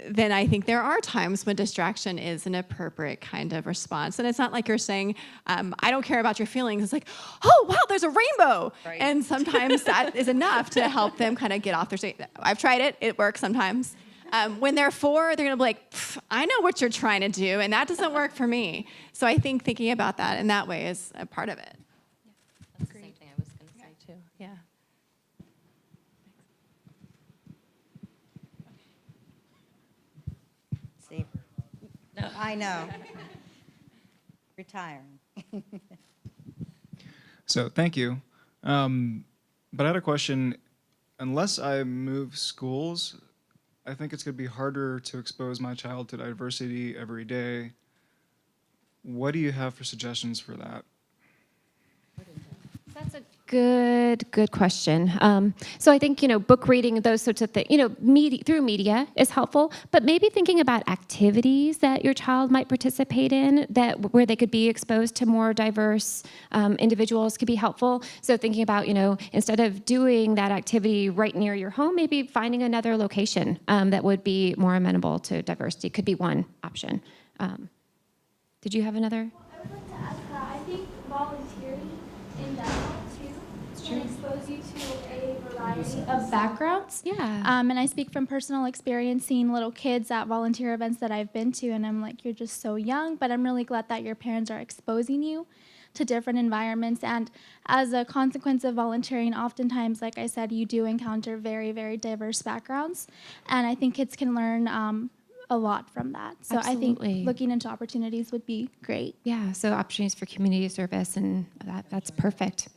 then I think there are times when distraction is an appropriate kind of response. And it's not like you're saying, I don't care about your feelings. It's like, oh, wow, there's a rainbow. Right. And sometimes that is enough to help them kind of get off their state. I've tried it. It works sometimes. When they're 4, they're going to be like, I know what you're trying to do, and that doesn't work for me. So I think thinking about that in that way is a part of it. That's the same thing I was going to say, too. Yeah. See, I know. Retiring. So thank you. But I had a question. Unless I move schools, I think it's going to be harder to expose my child to diversity every day. What do you have for suggestions for that? That's a good question. So I think, book reading, those sorts of things, through media is helpful, but maybe thinking about activities that your child might participate in where they could be exposed to more diverse individuals could be helpful. So thinking about, instead of doing that activity right near your home, maybe finding another location that would be more amenable to diversity could be one option. Did you have another? Well, I would like to ask that I think volunteering in general too can expose you to a variety of backgrounds. Yeah. And I speak from personal experience seeing little kids at volunteer events that I've been to, and I'm like, you're just so young, but I'm really glad that your parents are exposing you to different environments. And as a consequence of volunteering, oftentimes, like I said, you do encounter very, very diverse backgrounds. And I think kids can learn a lot from that. So Absolutely. I think looking into opportunities would be great. Yeah, so opportunities for community service, and that's perfect.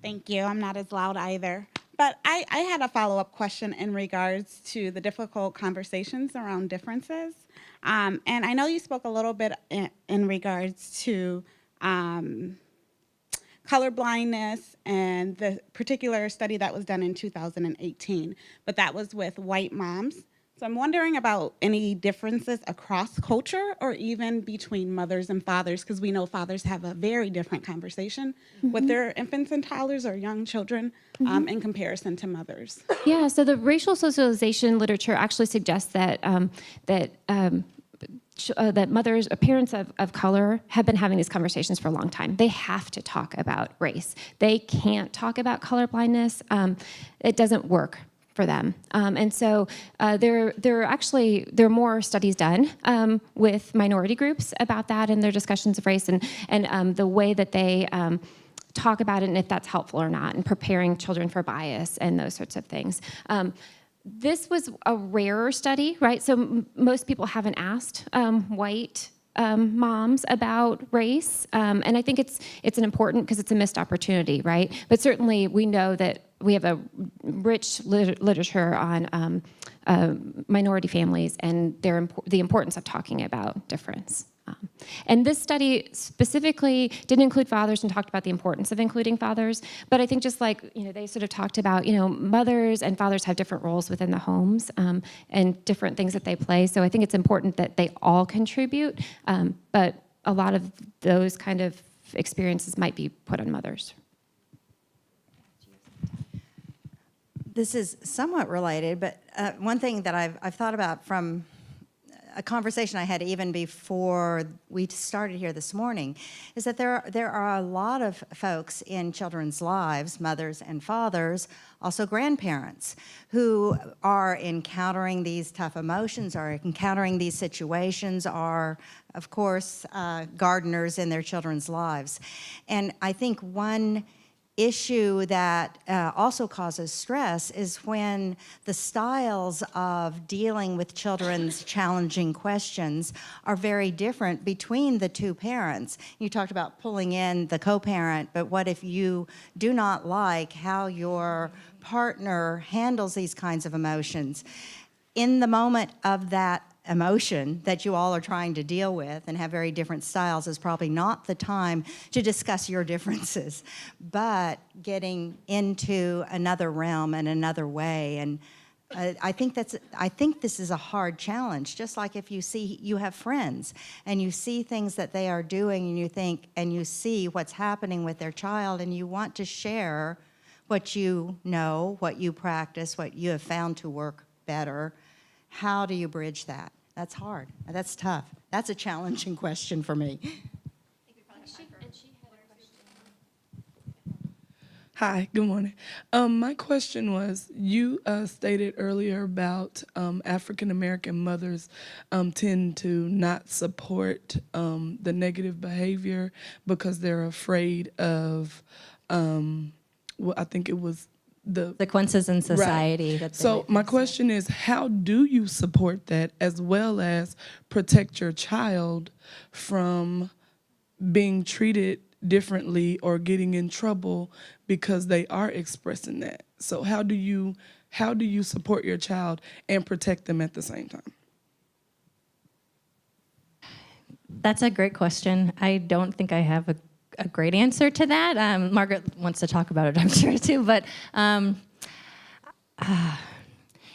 Thank you. I'm not as loud either. But I had a follow-up question in regards to the difficult conversations around differences. And I know you spoke a little bit in regards to colorblindness and the particular study that was done in 2018, but that was with white moms. So I'm wondering about any differences across culture or even between mothers and fathers, because we know fathers have a very different conversation with their infants and toddlers or young children in comparison to mothers. Yeah, so the racial socialization literature actually suggests that that mothers, parents of color have been having these conversations for a long time. They have to talk about race. They can't talk about colorblindness. It doesn't work for them. And so there are more studies done with minority groups about that and their discussions of race and the way that they talk about it and if that's helpful or not, and preparing children for bias and those sorts of things. This was a rarer study, right? So most people haven't asked white moms about race, and I think it's an important because it's a missed opportunity, right? But certainly we know that we have a rich literature on minority families and the importance of talking about difference. And this study specifically didn't include fathers and talked about the importance of including fathers, but I think just like, they sort of talked about, mothers and fathers have different roles within the homes and different things that they play. So I think it's important that they all contribute, but a lot of those kind of experiences might be put on mothers. This is somewhat related, but one thing that I've thought about from a conversation I had even before we started here this morning is that there are a lot of folks in children's lives, mothers and fathers, also grandparents, who are encountering these tough emotions, are encountering these situations, are, of course, gardeners in their children's lives. And I think one issue that also causes stress is when the styles of dealing with children's challenging questions are very different between the two parents. You talked about pulling in the co-parent, but what if you do not like how your partner handles these kinds of emotions? In the moment of that emotion that you all are trying to deal with and have very different styles is probably not the time to discuss your differences, but getting into another realm and another way. And I think this is a hard challenge. Just like if you have friends and you see things that they are doing and you think and you see what's happening with their child and you want to share what you know, what you practice, what you have found to work better. How do you bridge that? That's hard. That's tough. That's a challenging question for me. Hi, good morning. My question was, you stated earlier about African American mothers tend to not support the negative behavior because they're afraid of, I think it was the consequences in society. Right. So my question is, how do you support that as well as protect your child from being treated differently or getting in trouble because they are expressing that? So how do you support your child and protect them at the same time? That's a great question. I don't think I have a great answer to that. Margaret wants to talk about it, I'm sure, too. But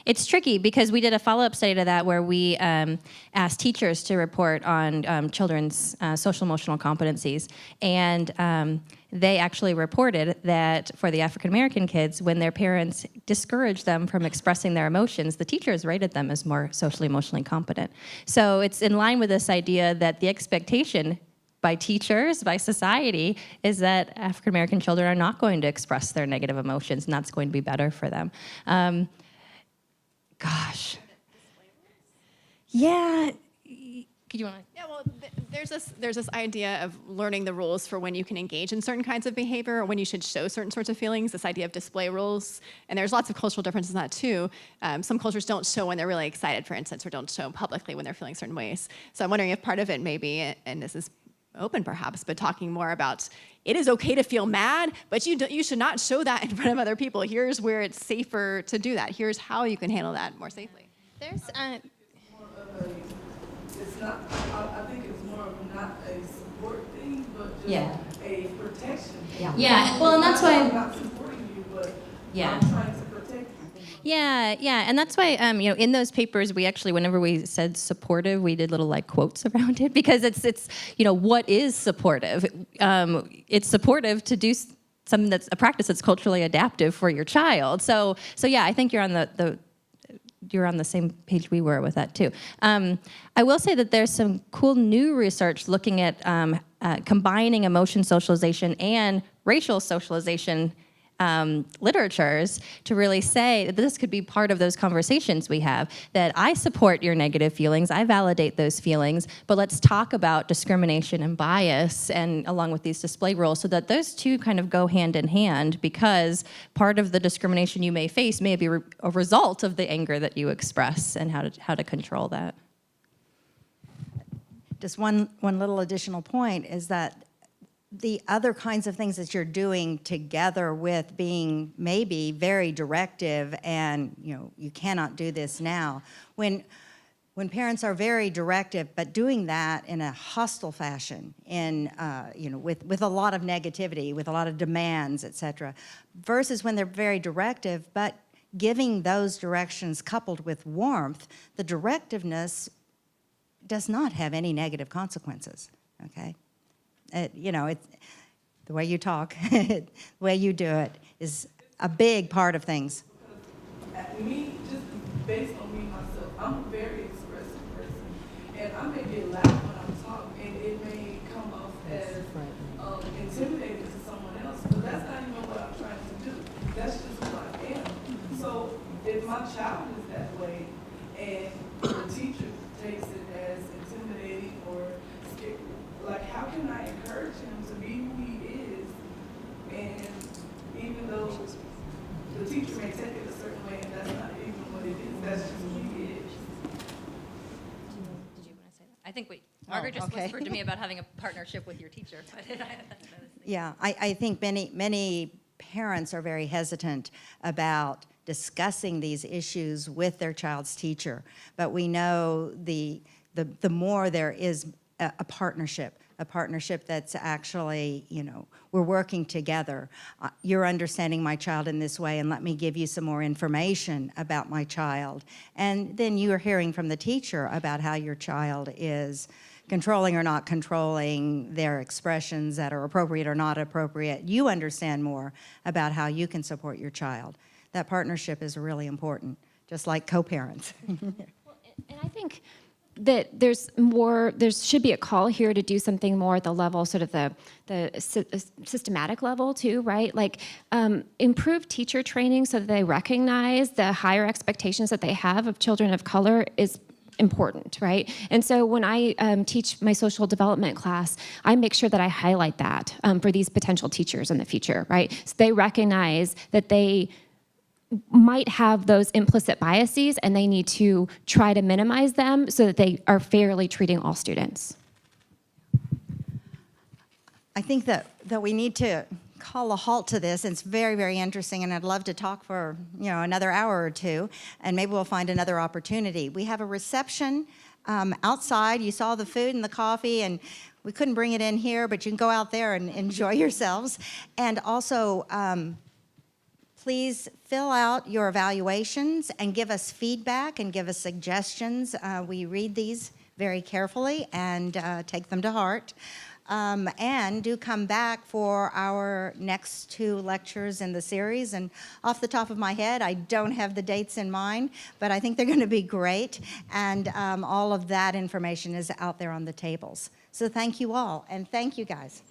it's tricky because we did a follow-up study to that where we asked teachers to report on children's social-emotional competencies. And they actually reported that for the African-American kids, when their parents discouraged them from expressing their emotions, the teachers rated them as more socially-emotionally competent. So it's in line with this idea that the expectation by teachers, by society, is that African-American children are not going to express their negative emotions, and that's going to be better for them. Gosh. Yeah. Could you want to? Yeah, well, there's this idea of learning the rules for when you can engage in certain kinds of behavior or when you should show certain sorts of feelings, this idea of display rules. And there's lots of cultural differences in that, too. Some cultures don't show when they're really excited, for instance, or don't show publicly when they're feeling certain ways. So I'm wondering if part of it may be, and this is open perhaps, but talking more about it is okay to feel mad, but you should not show that in front of other people. Here's where it's safer to do that. Here's how you can handle that more safely. There's I think it's more of not a support thing, but just a protection thing. Yeah. Well, and that's why I'm not supporting you, but I'm trying to protect you. Yeah, and that's why in those papers we actually, whenever we said supportive, we did little quotes around it because it's what is supportive? It's supportive to do something that's a practice that's culturally adaptive for your child. So yeah, I think you're on you're on the same page we were with that too. I will say that there's some cool new research looking at combining emotion socialization and racial socialization literatures to really say that this could be part of those conversations we have, that I support your negative feelings, I validate those feelings, but let's talk about discrimination and bias and along with these display rules so that those two kind of go hand in hand, because part of the discrimination you may face may be a result of the anger that you express and how to control that. Just one little additional point is that the other kinds of things that you're doing together with being maybe very directive and, you cannot do this now. When parents are very directive, but doing that in a hostile fashion, with a lot of negativity, with a lot of demands, et cetera, versus when they're very directive, but giving those directions coupled with warmth, the directiveness does not have any negative consequences, okay? It's the way you talk, the way you do it is a big part of things. Me, just based on me myself, I'm a very expressive person, and I may get loud when I'm talking, and it may come off as intimidating to someone else, but that's not even what I'm trying to do. That's just who I am. So if my child is that way, and the teacher takes it as intimidating or scary, like, how can I encourage him to be who he is? And even though the teacher may take it a certain way, and that's not even what it is, that's just who he is. Did you want to say that? I think Margaret just whispered to me about having a partnership with your teacher. Yeah, I think many parents are very hesitant about discussing these issues with their child's teacher, but we know the more there is a partnership that's actually, we're working together. You're understanding my child in this way, and let me give you some more information about my child. And then you are hearing from the teacher about how your child is controlling or not controlling their expressions that are appropriate or not appropriate. You understand more about how you can support your child. That partnership is really important, just like co-parents. And I think that there should be a call here to do something more at the level, sort of the systematic level too, right? Like improve teacher training so that they recognize the higher expectations that they have of children of color is important, right? And so when I teach my social development class, I make sure that I highlight that for these potential teachers in the future, right? So they recognize that they might have those implicit biases and they need to try to minimize them so that they are fairly treating all students. I think that we need to call a halt to this. It's very, very interesting, and I'd love to talk for another hour or two, and maybe we'll find another opportunity. We have a reception outside. You saw the food and the coffee, and we couldn't bring it in here, but you can go out there and enjoy yourselves. And also, please fill out your evaluations and give us feedback and give us suggestions. We read these very carefully and take them to heart. And do come back for our next 2 lectures in the series. And off the top of my head, I don't have the dates in mind, but I think they're going to be great. And all of that information is out there on the tables. So thank you all, and thank you guys.